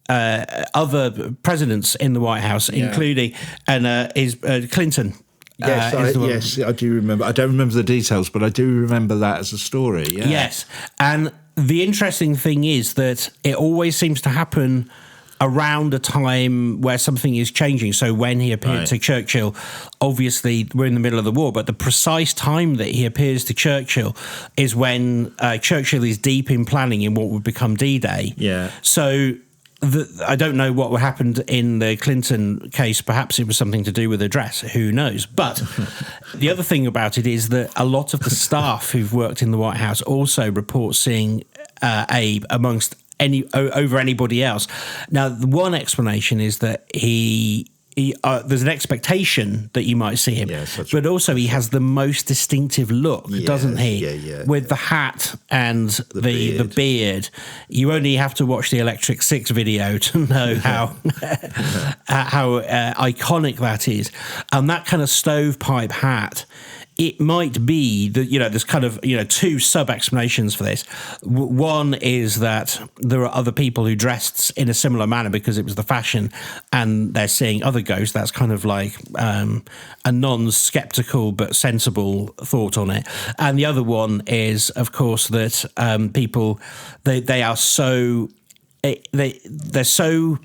Speaker 2: other presidents in the White House, including Clinton.
Speaker 3: Yes, I do remember. I don't remember the details, but I do remember that as a story. Yeah.
Speaker 2: Yes, and the interesting thing is that it always seems to happen around a time where something is changing. So when he appeared to Churchill, obviously we're in the middle of the war, but the precise time that he appears to Churchill is when Churchill is deep in planning in what would become D-Day.
Speaker 3: Yeah.
Speaker 2: So I don't know what happened in the Clinton case. Perhaps it was something to do with the dress. Who knows? But the other thing about it is that a lot of the staff who've worked in the White House also report seeing Abe amongst over anybody else. Now, the one explanation is that there's an expectation that you might see him, but also he has the most distinctive look, doesn't he?
Speaker 3: Yeah.
Speaker 2: With the hat and the beard. You only have to watch the Electric Six video to know how iconic that is. And that kind of stovepipe hat, it might be that, there's kind of, two sub-explanations for this. One is that there are other people who dressed in a similar manner because it was the fashion and they're seeing other ghosts. That's kind of like a non-skeptical but sensible thought on it. And the other one is, of course, that people, they are so... They're so...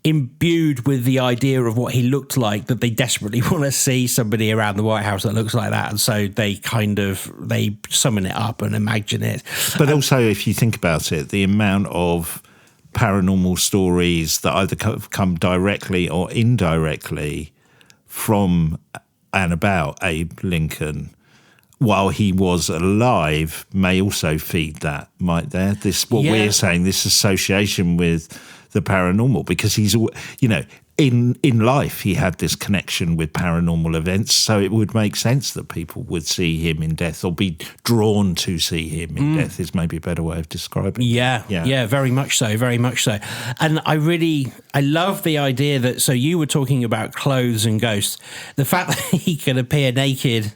Speaker 2: imbued with the idea of what he looked like that they desperately want to see somebody around the White House that looks like that, and so they summon it up and imagine it.
Speaker 3: But also, if you think about it, the amount of paranormal stories that either come directly or indirectly from and about Abe Lincoln while he was alive may also feed that, might there? We're saying, this association with the paranormal, because he's, in life he had this connection with paranormal events, so it would make sense that people would see him in death or be drawn to see him in death is maybe a better way of describing it.
Speaker 2: Yeah, very much so. And I love the idea that, so you were talking about clothes and ghosts, the fact that he can appear naked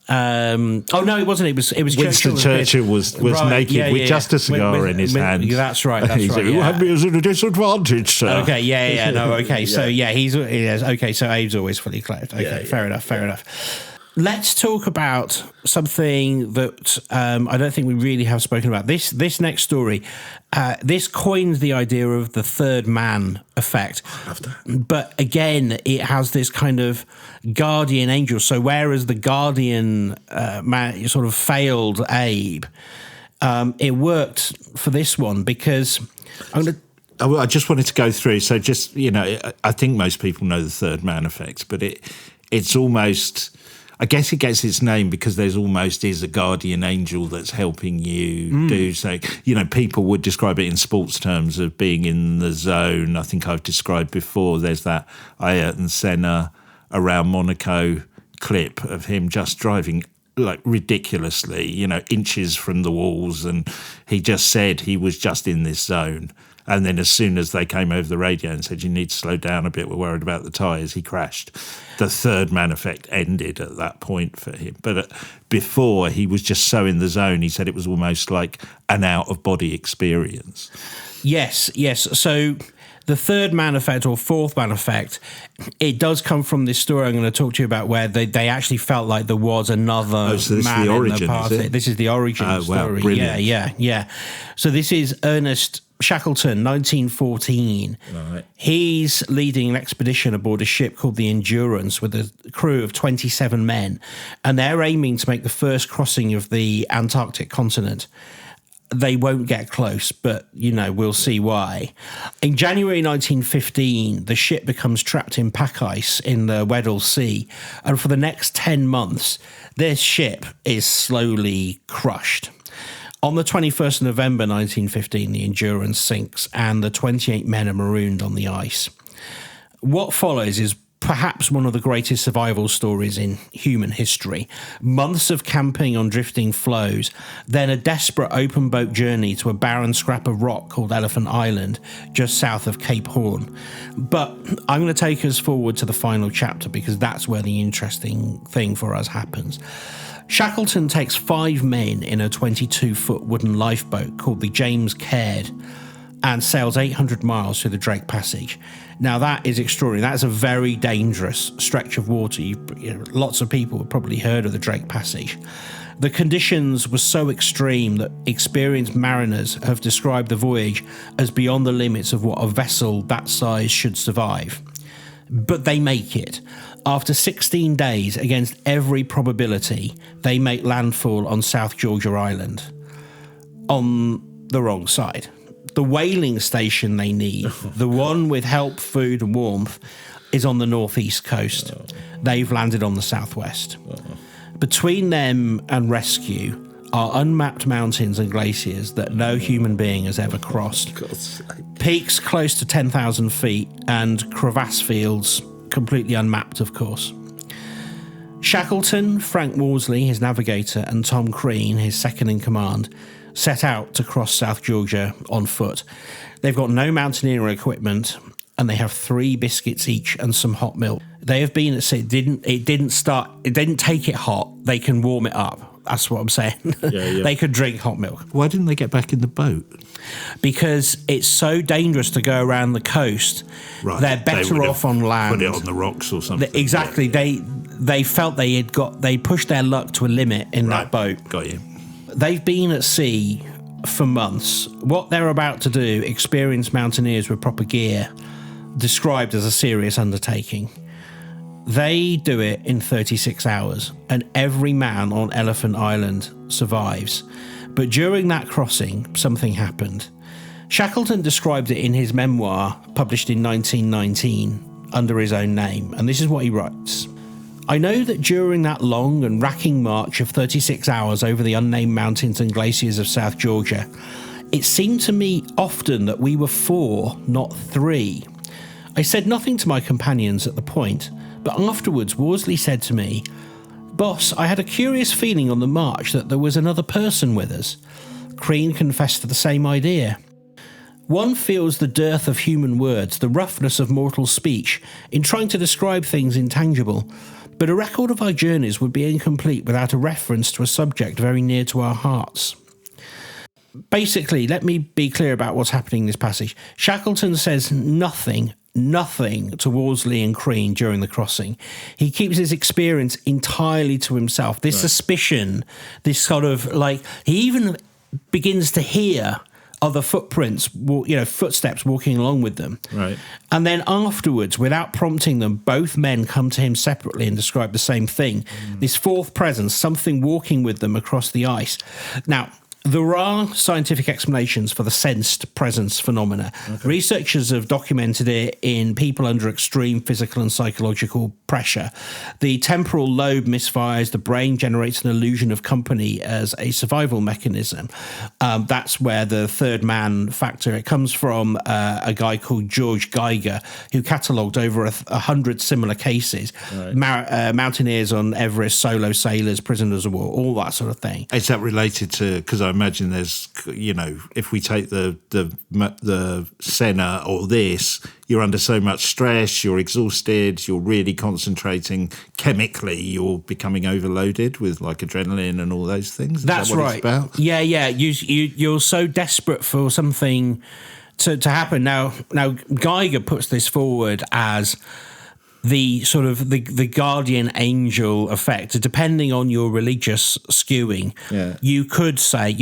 Speaker 2: Oh no, it wasn't. It was
Speaker 3: Winston Churchill was
Speaker 2: Right,
Speaker 3: naked with just a cigar in his hand.
Speaker 2: That's right. That's
Speaker 3: He
Speaker 2: right.
Speaker 3: said, "You have me as at a disadvantage, sir."
Speaker 2: Okay, no, okay. So he's okay. So Abe's always fully clothed. Okay, fair enough. Let's talk about something that I don't think we really have spoken about. This next story, this coins the idea of the third man effect.
Speaker 3: I love that.
Speaker 2: But again, it has this kind of guardian angel. So whereas the guardian man sort of failed Abe, it worked for this one because I'm going to.
Speaker 3: I just wanted to go through. So just, I think most people know the third man effect, but it's almost, I guess it gets its name because there's almost is a guardian angel that's helping you do so. People would describe it in sports terms of being in the zone. I think I've described before, there's that Ayrton Senna around Monaco clip of him just driving like ridiculously, inches from the walls. And he just said he was just in this zone. And then as soon as they came over the radio and said, you need to slow down a bit, we're worried about the tyres, he crashed. The third man effect ended at that point for him. But before, he was just so in the zone, he said it was almost like an out-of-body experience.
Speaker 2: Yes. So the third man effect or fourth man effect, it does come from this story I'm going to talk to you about where they actually felt like there was another
Speaker 3: so this
Speaker 2: man
Speaker 3: is the origin,
Speaker 2: in the party.
Speaker 3: is it?
Speaker 2: This is the origin story.
Speaker 3: Wow, brilliant.
Speaker 2: Yeah. So this is Ernest Shackleton, 1914.
Speaker 3: Right.
Speaker 2: He's leading an expedition aboard a ship called the Endurance with a crew of 27 men, and they're aiming to make the first crossing of the Antarctic continent. They won't get close, but, we'll see why. In January 1915, the ship becomes trapped in pack ice in the Weddell Sea, and for the next 10 months, this ship is slowly crushed. On the 21st of November 1915, the Endurance sinks and the 28 men are marooned on the ice. What follows is perhaps one of the greatest survival stories in human history. Months of camping on drifting floes, then a desperate open boat journey to a barren scrap of rock called Elephant Island, just south of Cape Horn. But I'm going to take us forward to the final chapter because that's where the interesting thing for us happens. Shackleton takes 5 men in a 22-foot wooden lifeboat called the James Caird and sails 800 miles through the Drake Passage. Now, that is extraordinary. That's a very dangerous stretch of water. Lots of people have probably heard of the Drake Passage. The conditions were so extreme that experienced mariners have described the voyage as beyond the limits of what a vessel that size should survive. But they make it. After 16 days, against every probability, they make landfall on South Georgia Island. On the wrong side. The whaling station they need, the one with help, food and warmth, is on the northeast coast. They've landed on the southwest. Between them and rescue are unmapped mountains and glaciers that no human being has ever crossed. Peaks close to 10,000 feet and crevasse fields completely unmapped, of course. Shackleton, Frank Worsley, his navigator, and Tom Crean, his second-in-command, set out to cross South Georgia on foot. They've got no mountaineering equipment, and they have 3 biscuits each and some hot milk. They have been at sea. It didn't take it hot. They can warm it up. That's what I'm saying. Yeah. They could drink hot milk.
Speaker 3: Why didn't they get back in the boat?
Speaker 2: Because it's so dangerous to go around the coast.
Speaker 3: Right.
Speaker 2: They're better off on land.
Speaker 3: Put it on the rocks or something.
Speaker 2: Exactly.
Speaker 3: Yeah.
Speaker 2: They felt they pushed their luck to a limit in that boat.
Speaker 3: Got you.
Speaker 2: They've been at sea for months. What they're about to do, experienced mountaineers with proper gear, described as a serious undertaking. They do it in 36 hours, and every man on Elephant Island survives. But during that crossing, something happened. Shackleton described it in his memoir, published in 1919, under his own name, and this is what he writes. I know that during that long and racking march of 36 hours over the unnamed mountains and glaciers of South Georgia, it seemed to me often that we were 4, not 3. I said nothing to my companions at the point, but afterwards Worsley said to me, "Boss, I had a curious feeling on the march that there was another person with us." Crean confessed to the same idea. One feels the dearth of human words, the roughness of mortal speech, in trying to describe things intangible. but a record of our journeys would be incomplete without a reference to a subject very near to our hearts. Basically, let me be clear about what's happening in this passage. Shackleton says nothing to Worsley and Crean during the crossing. He keeps his experience entirely to himself. This suspicion, this sort of like, he even begins to hear other footprints, footsteps walking along with them.
Speaker 3: Right.
Speaker 2: And then afterwards, without prompting them, both men come to him separately and describe the same thing. This fourth presence, something walking with them across the ice. Now, there are scientific explanations for the sensed presence phenomena. Okay. Researchers have documented it in people under extreme physical and psychological pressure. The temporal lobe misfires, the brain generates an illusion of company as a survival mechanism. That's where the third man factor, it comes from a guy called George Geiger, who catalogued over 100 similar cases. Right. Mountaineers on Everest, solo sailors, prisoners of war, all that sort of thing.
Speaker 3: Is that related to, because I imagine there's, if we take the Senna or this, you're under so much stress, you're exhausted, you're really concentrating chemically, you're becoming overloaded with like adrenaline and all those things.
Speaker 2: That's
Speaker 3: that what
Speaker 2: right.
Speaker 3: It's about?
Speaker 2: Yeah. You're so desperate for something to happen. Now Geiger puts this forward as the sort of the guardian angel effect. Depending on your religious skewing, you could say,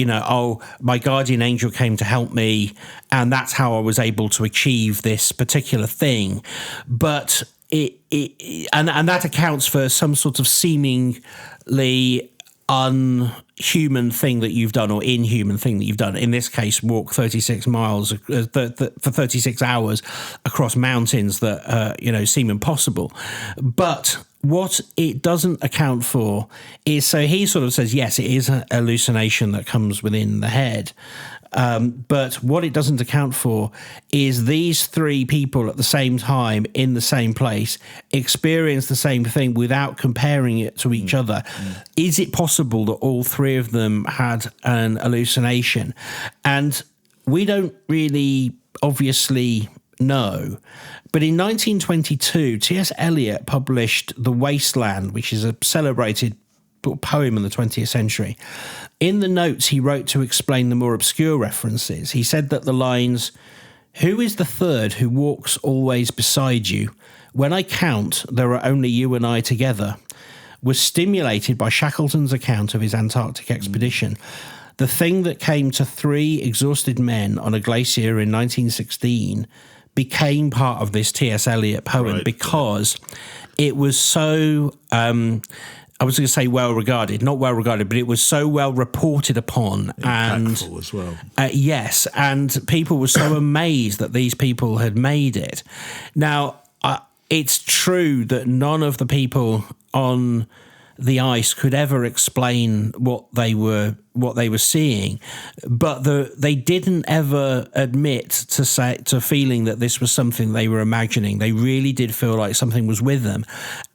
Speaker 2: my guardian angel came to help me, and that's how I was able to achieve this particular thing. But and that accounts for some sort of seemingly unhuman thing that you've done, or inhuman thing that you've done. In this case, walk 36 miles for 36 hours across mountains that seem impossible. But what it doesn't account for is, so he sort of says, yes, it is an hallucination that comes within the head. But what it doesn't account for is these three people at the same time in the same place experience the same thing without comparing it to each other. Is it possible that all three of them had an hallucination? And we don't really obviously know. But in 1922, T.S. Eliot published The Wasteland, which is a celebrated poem in the 20th century. In the notes he wrote to explain the more obscure references, he said that the lines, "Who is the third who walks always beside you? When I count, there are only you and I together," was stimulated by Shackleton's account of his Antarctic expedition. The thing that came to three exhausted men on a glacier in 1916 became part of this T.S. Eliot poem because it was so... I was going to say well-regarded, not well-regarded, but it was so well reported upon.
Speaker 3: Impactful
Speaker 2: and
Speaker 3: as well.
Speaker 2: Yes, and people were so amazed that these people had made it. Now, it's true that none of the people on the ice could ever explain what they were seeing, but they didn't ever admit to feeling that this was something they were imagining. They really did feel like something was with them,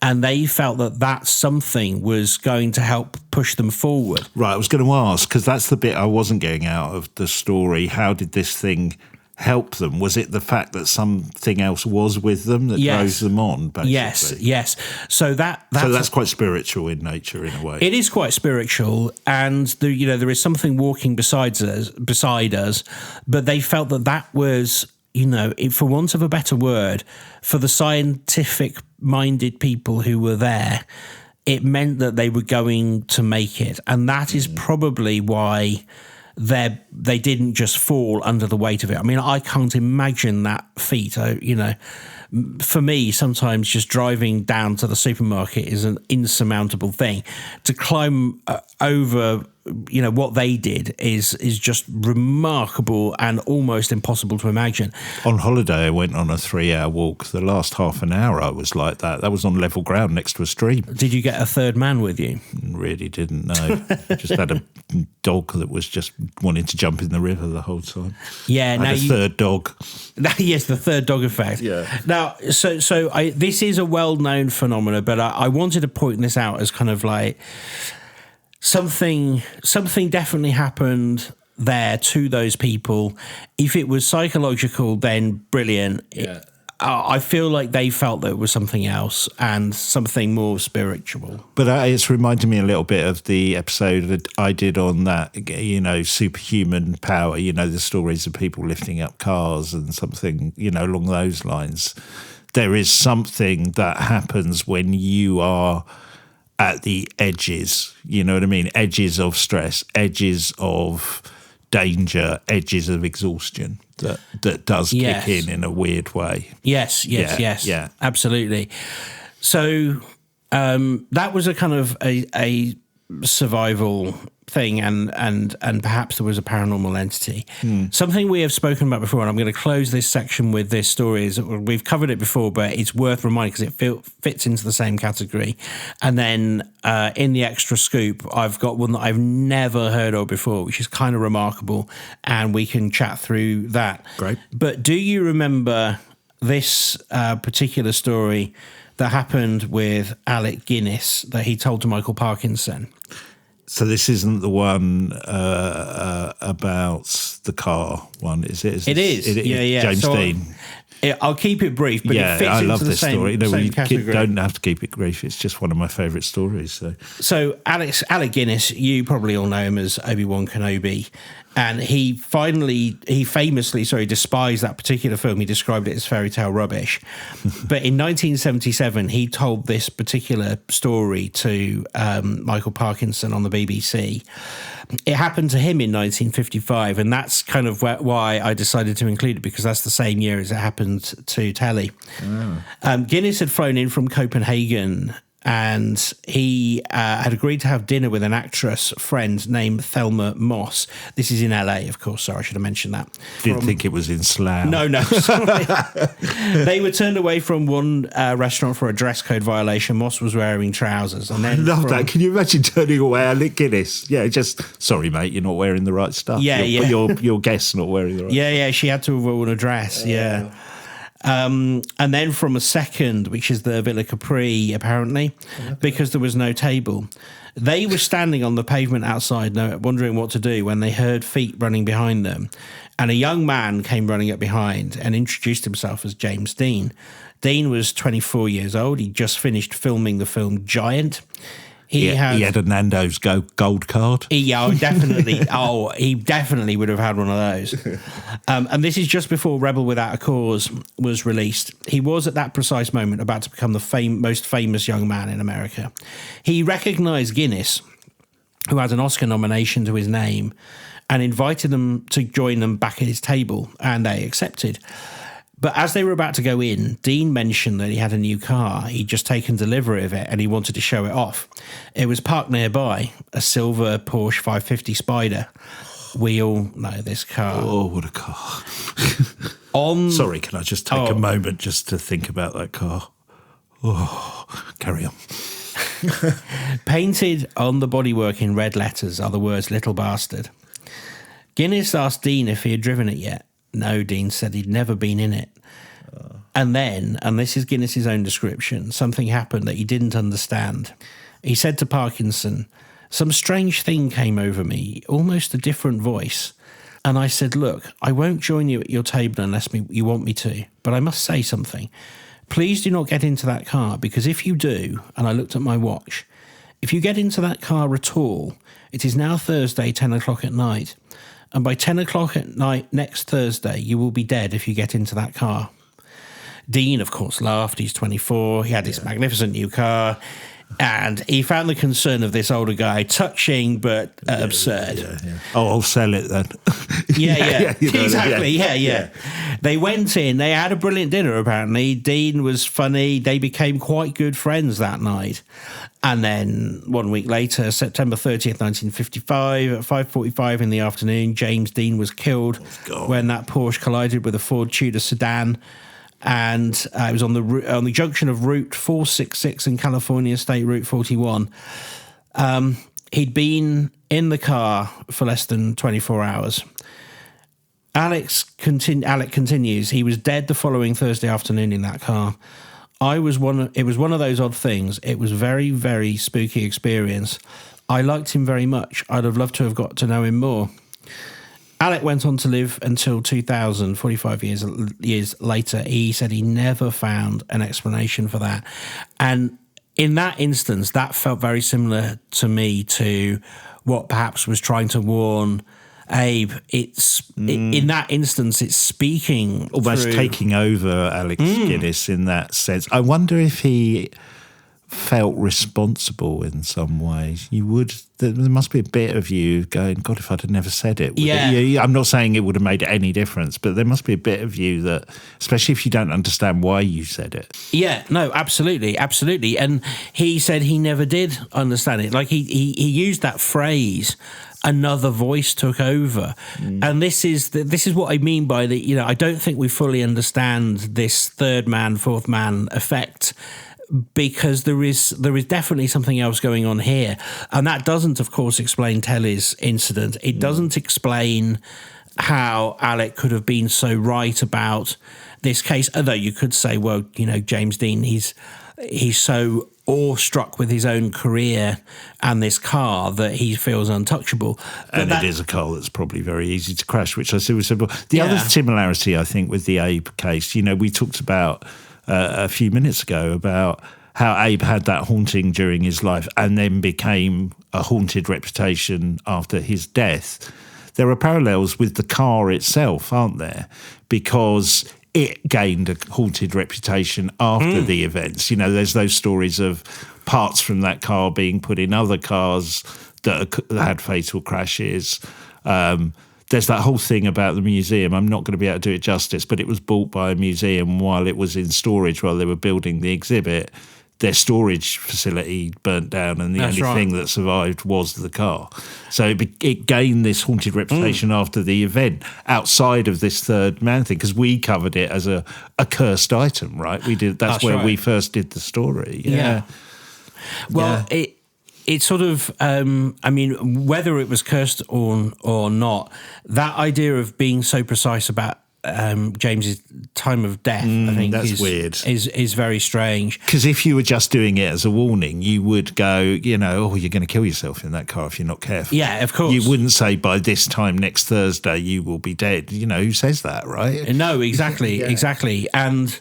Speaker 2: and they felt that something was going to help push them forward.
Speaker 3: Right, I was going to ask, because that's the bit I wasn't getting out of the story. How did this thing help them? Was it the fact that something else was with them that drove them on, basically?
Speaker 2: Yes. So that's
Speaker 3: quite spiritual in nature, in a way.
Speaker 2: It is quite spiritual, and there is something walking beside us, but they felt that was, for want of a better word, for the scientific-minded people who were there, it meant that they were going to make it, and that is probably why they didn't just fall under the weight of it. I mean, I can't imagine that feat. For me, sometimes just driving down to the supermarket is an insurmountable thing. To climb over, what they did is just remarkable and almost impossible to imagine.
Speaker 3: On holiday, I went on a 3-hour walk. The last half an hour, I was like that. That was on level ground next to a stream.
Speaker 2: Did you get a third man with you?
Speaker 3: Really didn't, no. Just had a dog that was just wanting to jump in the river the whole time.
Speaker 2: Yeah,
Speaker 3: third dog.
Speaker 2: Yes, the third dog effect.
Speaker 3: Yeah.
Speaker 2: Now, this is a well-known phenomenon, but I wanted to point this out as kind of like something definitely happened there to those people. If it was psychological, then brilliant.
Speaker 3: Yeah.
Speaker 2: I feel like they felt that it was something else and something more spiritual.
Speaker 3: But it's reminded me a little bit of the episode that I did on that, superhuman power, the stories of people lifting up cars and something, along those lines. There is something that happens when you are at the edges, you know what I mean? Edges of stress, edges of danger, edges of exhaustion that does kick in a weird way.
Speaker 2: Yes, absolutely. So that was a kind of a survival thing, and perhaps there was a paranormal entity. Something we have spoken about before, and I'm going to close this section with this story, is we've covered it before, but it's worth reminding because it fits into the same category. And then in the extra scoop, I've got one that I've never heard of before, which is kind of remarkable, and we can chat through that.
Speaker 3: Great.
Speaker 2: But do you remember this particular story that happened with Alec Guinness that he told to Michael Parkinson?
Speaker 3: So this isn't the one about the car one, is it?
Speaker 2: It is. Yeah.
Speaker 3: James
Speaker 2: So
Speaker 3: Dean.
Speaker 2: I'll keep it brief, but it fits
Speaker 3: I
Speaker 2: into
Speaker 3: love
Speaker 2: the
Speaker 3: this
Speaker 2: same,
Speaker 3: story. No,
Speaker 2: same category.
Speaker 3: don't have to keep it brief. It's just one of my favourite stories.
Speaker 2: So Alec Guinness, you probably all know him as Obi-Wan Kenobi, and he famously despised that particular film. He described it as fairy tale rubbish. But in 1977, he told this particular story to Michael Parkinson on the BBC. It happened to him in 1955, and that's kind of why I decided to include it, because that's the same year as it happened to Telly. Guinness had flown in from Copenhagen, and he had agreed to have dinner with an actress friend named Thelma Moss. This is in LA, of course. Sorry, I should have mentioned that.
Speaker 3: Didn't think it was in Slough.
Speaker 2: No, sorry. They were turned away from one restaurant for a dress code violation. Moss was wearing trousers. And then
Speaker 3: I love that. Can you imagine turning away Alec Guinness? Yeah, just, sorry, mate, you're not wearing the right stuff. Your guest's not wearing the right stuff.
Speaker 2: Yeah, she had to have worn a dress, and then from a second, which is the Villa Capri, apparently, because there was no table. They were standing on the pavement outside, wondering what to do, when they heard feet running behind them. And a young man came running up behind and introduced himself as James Dean. Dean was 24 years old. He'd just finished filming the film Giant. He had
Speaker 3: a Nando's gold card.
Speaker 2: He definitely would have had one of those. And this is just before Rebel Without a Cause was released. He was at that precise moment about to become the most famous young man in America. He recognised Guinness, who had an Oscar nomination to his name, and invited them to join them back at his table, and they accepted. But as they were about to go in, Dean mentioned that he had a new car. He'd just taken delivery of it and he wanted to show it off. It was parked nearby, a silver Porsche 550 Spider. We all know this car.
Speaker 3: Oh, what a car. Sorry, can I just take a moment just to think about that car? Oh, carry on.
Speaker 2: Painted on the bodywork in red letters are the words "Little Bastard." Guinness asked Dean if he had driven it yet. No, Dean said he'd never been in it. And then, and this is Guinness's own description, something happened that he didn't understand. He said to Parkinson, "Some strange thing came over me, almost a different voice. And I said, look, I won't join you at your table unless you want me to, but I must say something. Please do not get into that car, because if you do," and I looked at my watch, "if you get into that car at all, it is now Thursday, 10 o'clock at night. And by 10 o'clock at night next Thursday, you will be dead if you get into that car." Dean, of course, laughed. He's 24. He had this magnificent new car. And he found the concern of this older guy touching but absurd.
Speaker 3: Oh, I'll sell it then.
Speaker 2: Exactly. They went in. They had a brilliant dinner, apparently. Dean was funny. They became quite good friends that night. And then 1 week later, September 30th, 1955, at 5:45 in the afternoon, James Dean was killed when that Porsche collided with a Ford Tudor sedan. And it was on the junction of Route 466 and California State Route 41. He'd been in the car for less than 24 hours. Alec continues. He was dead the following Thursday afternoon in that car. It was one of those odd things. It was very, very spooky experience. I liked him very much. I'd have loved to have got to know him more. Alec went on to live until 2000, 45 years later. He said he never found an explanation for that. And in that instance, that felt very similar to me to what perhaps was trying to warn Abe. In that instance, it's speaking
Speaker 3: almost
Speaker 2: through,
Speaker 3: taking over Alex Guinness in that sense. I wonder if he felt responsible in some ways. There must be a bit of you going, God, if I'd have never said it. I'm not saying it would have made any difference, but there must be a bit of you that, especially if you don't understand why you said it.
Speaker 2: Yeah, no, absolutely. And he said he never did understand it. Like he used that phrase, another voice took over. And this is what I mean by I don't think we fully understand this third man, fourth man effect, because there is definitely something else going on here. And that doesn't, of course, explain Telly's incident. It doesn't explain how Alec could have been so right about this case. Although you could say, well, James Dean, he's so awestruck with his own career and this car that he feels untouchable.
Speaker 3: And it is a car that's probably very easy to crash, which I see was simple. The other similarity, I think, with the Abe case, we talked about a few minutes ago about how Abe had that haunting during his life and then became a haunted reputation after his death. There are parallels with the car itself, aren't there? Because it gained a haunted reputation after the events. There's those stories of parts from that car being put in other cars that had fatal crashes. There's that whole thing about the museum. I'm not going to be able to do it justice, but it was bought by a museum while it was in storage, while they were building the exhibit. Their storage facility burnt down, and the only thing that survived was the car. So it gained this haunted reputation after the event, outside of this third man thing, because we covered it as a cursed item, right? We did. That's where we first did the story. Yeah.
Speaker 2: Well, It's sort of, whether it was cursed or not, that idea of being so precise about James's time of death, I think,
Speaker 3: that's weird.
Speaker 2: Is very strange.
Speaker 3: Because if you were just doing it as a warning, you would go, you're going to kill yourself in that car if you're not careful.
Speaker 2: Yeah, of course.
Speaker 3: You wouldn't say by this time next Thursday you will be dead. Who says that, right?
Speaker 2: No, exactly, exactly. And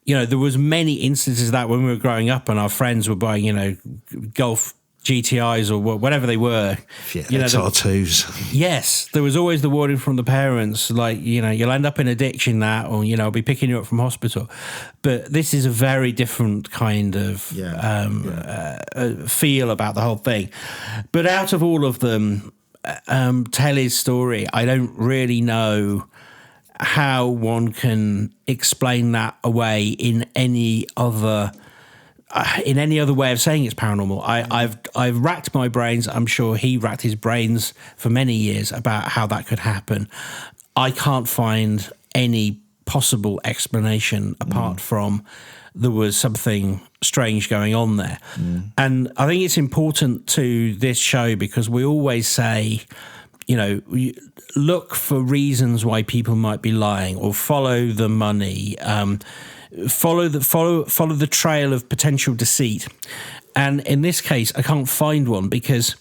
Speaker 2: there was many instances of that when we were growing up, and our friends were buying, Golf GTIs or whatever they were.
Speaker 3: XR2s.
Speaker 2: Yes, there was always the warning from the parents, like, you'll end up in a ditch in that, or, I'll be picking you up from hospital. But this is a very different kind of feel about the whole thing. But out of all of them, Telly's story, I don't really know how one can explain that away in any other way of saying it's paranormal. I've racked my brains. I'm sure he racked his brains for many years about how that could happen. I can't find any possible explanation apart from there was something strange going on there. And I think it's important to this show because we always say, look for reasons why people might be lying, or follow the money, follow the trail of potential deceit. And in this case, I can't find one because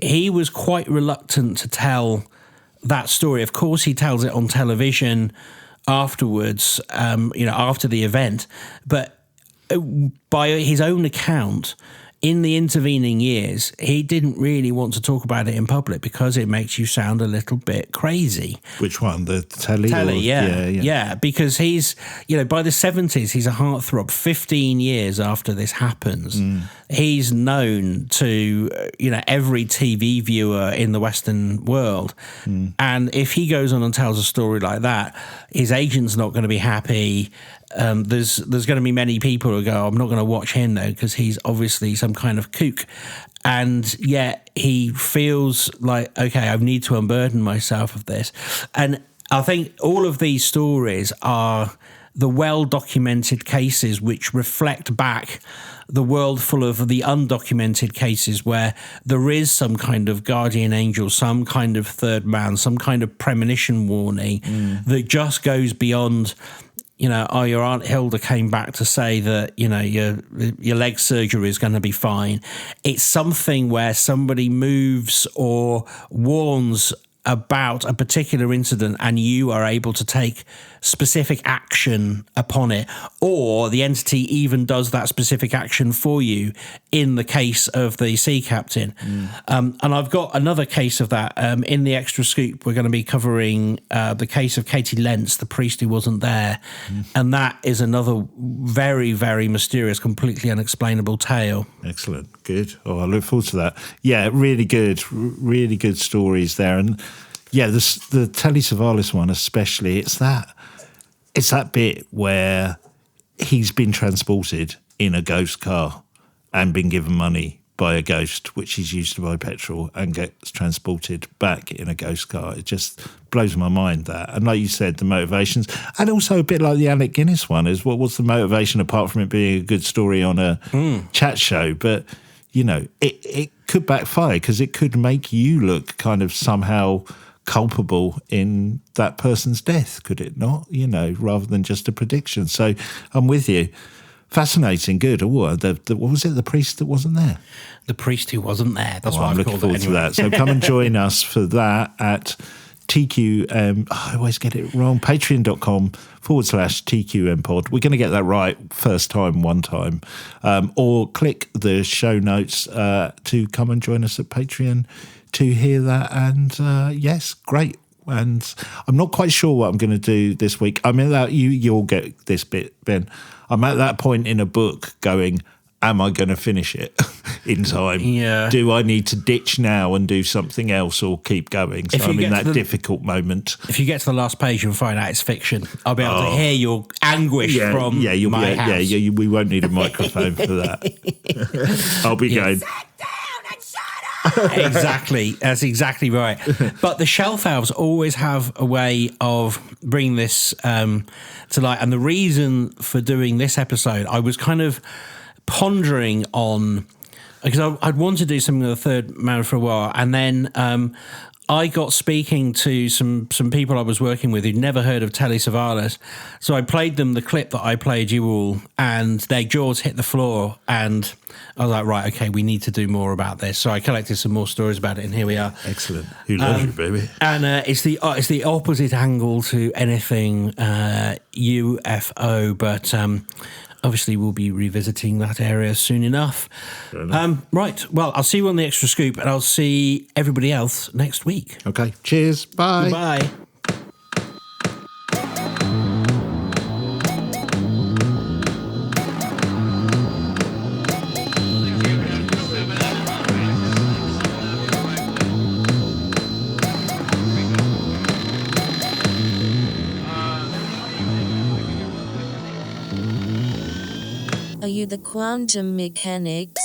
Speaker 2: he was quite reluctant to tell that story. Of course, he tells it on television afterwards, after the event. But by his own account, in the intervening years, he didn't really want to talk about it in public because it makes you sound a little bit crazy.
Speaker 3: Which one? The Telly?
Speaker 2: Telly, yeah. Because he's, by the 70s, he's a heartthrob. 15 years after this happens, he's known to, every TV viewer in the Western world. And if he goes on and tells a story like that, his agent's not going to be happy. There's going to be many people who go, I'm not going to watch him though, because he's obviously some kind of kook. And yet he feels like, okay, I need to unburden myself of this. And I think all of these stories are the well-documented cases which reflect back the world full of the undocumented cases where there is some kind of guardian angel, some kind of third man, some kind of premonition warning that just goes beyond, your Aunt Hilda came back to say that, your leg surgery is going to be fine. It's something where somebody moves or warns about a particular incident and you are able to take specific action upon it, or the entity even does that specific action for you in the case of the sea captain. And I've got another case of that. In the extra scoop, we're going to be covering the case of Katie Lentz, the priest who wasn't there. And that is another very, very mysterious, completely unexplainable tale.
Speaker 3: Excellent. Good. Oh, I look forward to that. Yeah, really good stories there. And yeah, the Telly Savalas one especially, it's that bit where he's been transported in a ghost car and been given money by a ghost, which he's used to buy petrol, and gets transported back in a ghost car. It just blows my mind, that. And like you said, the motivations, and also a bit like the Alec Guinness one, is what's the motivation apart from it being a good story on a chat show? But, you know, it could backfire because it could make you look kind of somehow culpable in that person's death, could it not? You know, rather than just a prediction. So I'm with you. Fascinating, good. Oh, what was it? The priest that wasn't there?
Speaker 2: The priest who wasn't there. That's what
Speaker 3: I'm
Speaker 2: I've
Speaker 3: looking
Speaker 2: called
Speaker 3: forward
Speaker 2: it anyway.
Speaker 3: to that. So come and join us for that at TQ. I always get it wrong. Patreon.com/TQM pod. We're going to get that right first time, one time. Or click the show notes to come and join us at Patreon to hear that. And yes, great. And I'm not quite sure what I'm going to do this week. I mean, you'll get this bit, Ben. I'm at that point in a book going, am I going to finish it in time?
Speaker 2: Yeah.
Speaker 3: Do I need to ditch now and do something else or keep going? So I'm in that difficult moment.
Speaker 2: If you get to the last page and find out it's fiction, I'll be able to hear your anguish from my house.
Speaker 3: Yeah, we won't need a microphone for that. I'll be going...
Speaker 2: Exactly. That's exactly right. But the shelf elves always have a way of bringing this to light. And the reason for doing this episode, I was kind of pondering on, because I'd wanted to do something with the third man for a while. And then I got speaking to some people I was working with who'd never heard of Telly Savalas. So I played them the clip that I played you all, and their jaws hit the floor. And I was like, right, okay, we need to do more about this. So I collected some more stories about it, and here we are.
Speaker 3: Excellent. Who loves you, baby?
Speaker 2: And it's the opposite angle to anything UFO, but obviously we'll be revisiting that area soon enough. Right, well, I'll see you on the extra scoop, and I'll see everybody else next week.
Speaker 3: Okay, cheers, bye.
Speaker 2: Goodbye.
Speaker 1: Are you the quantum mechanics?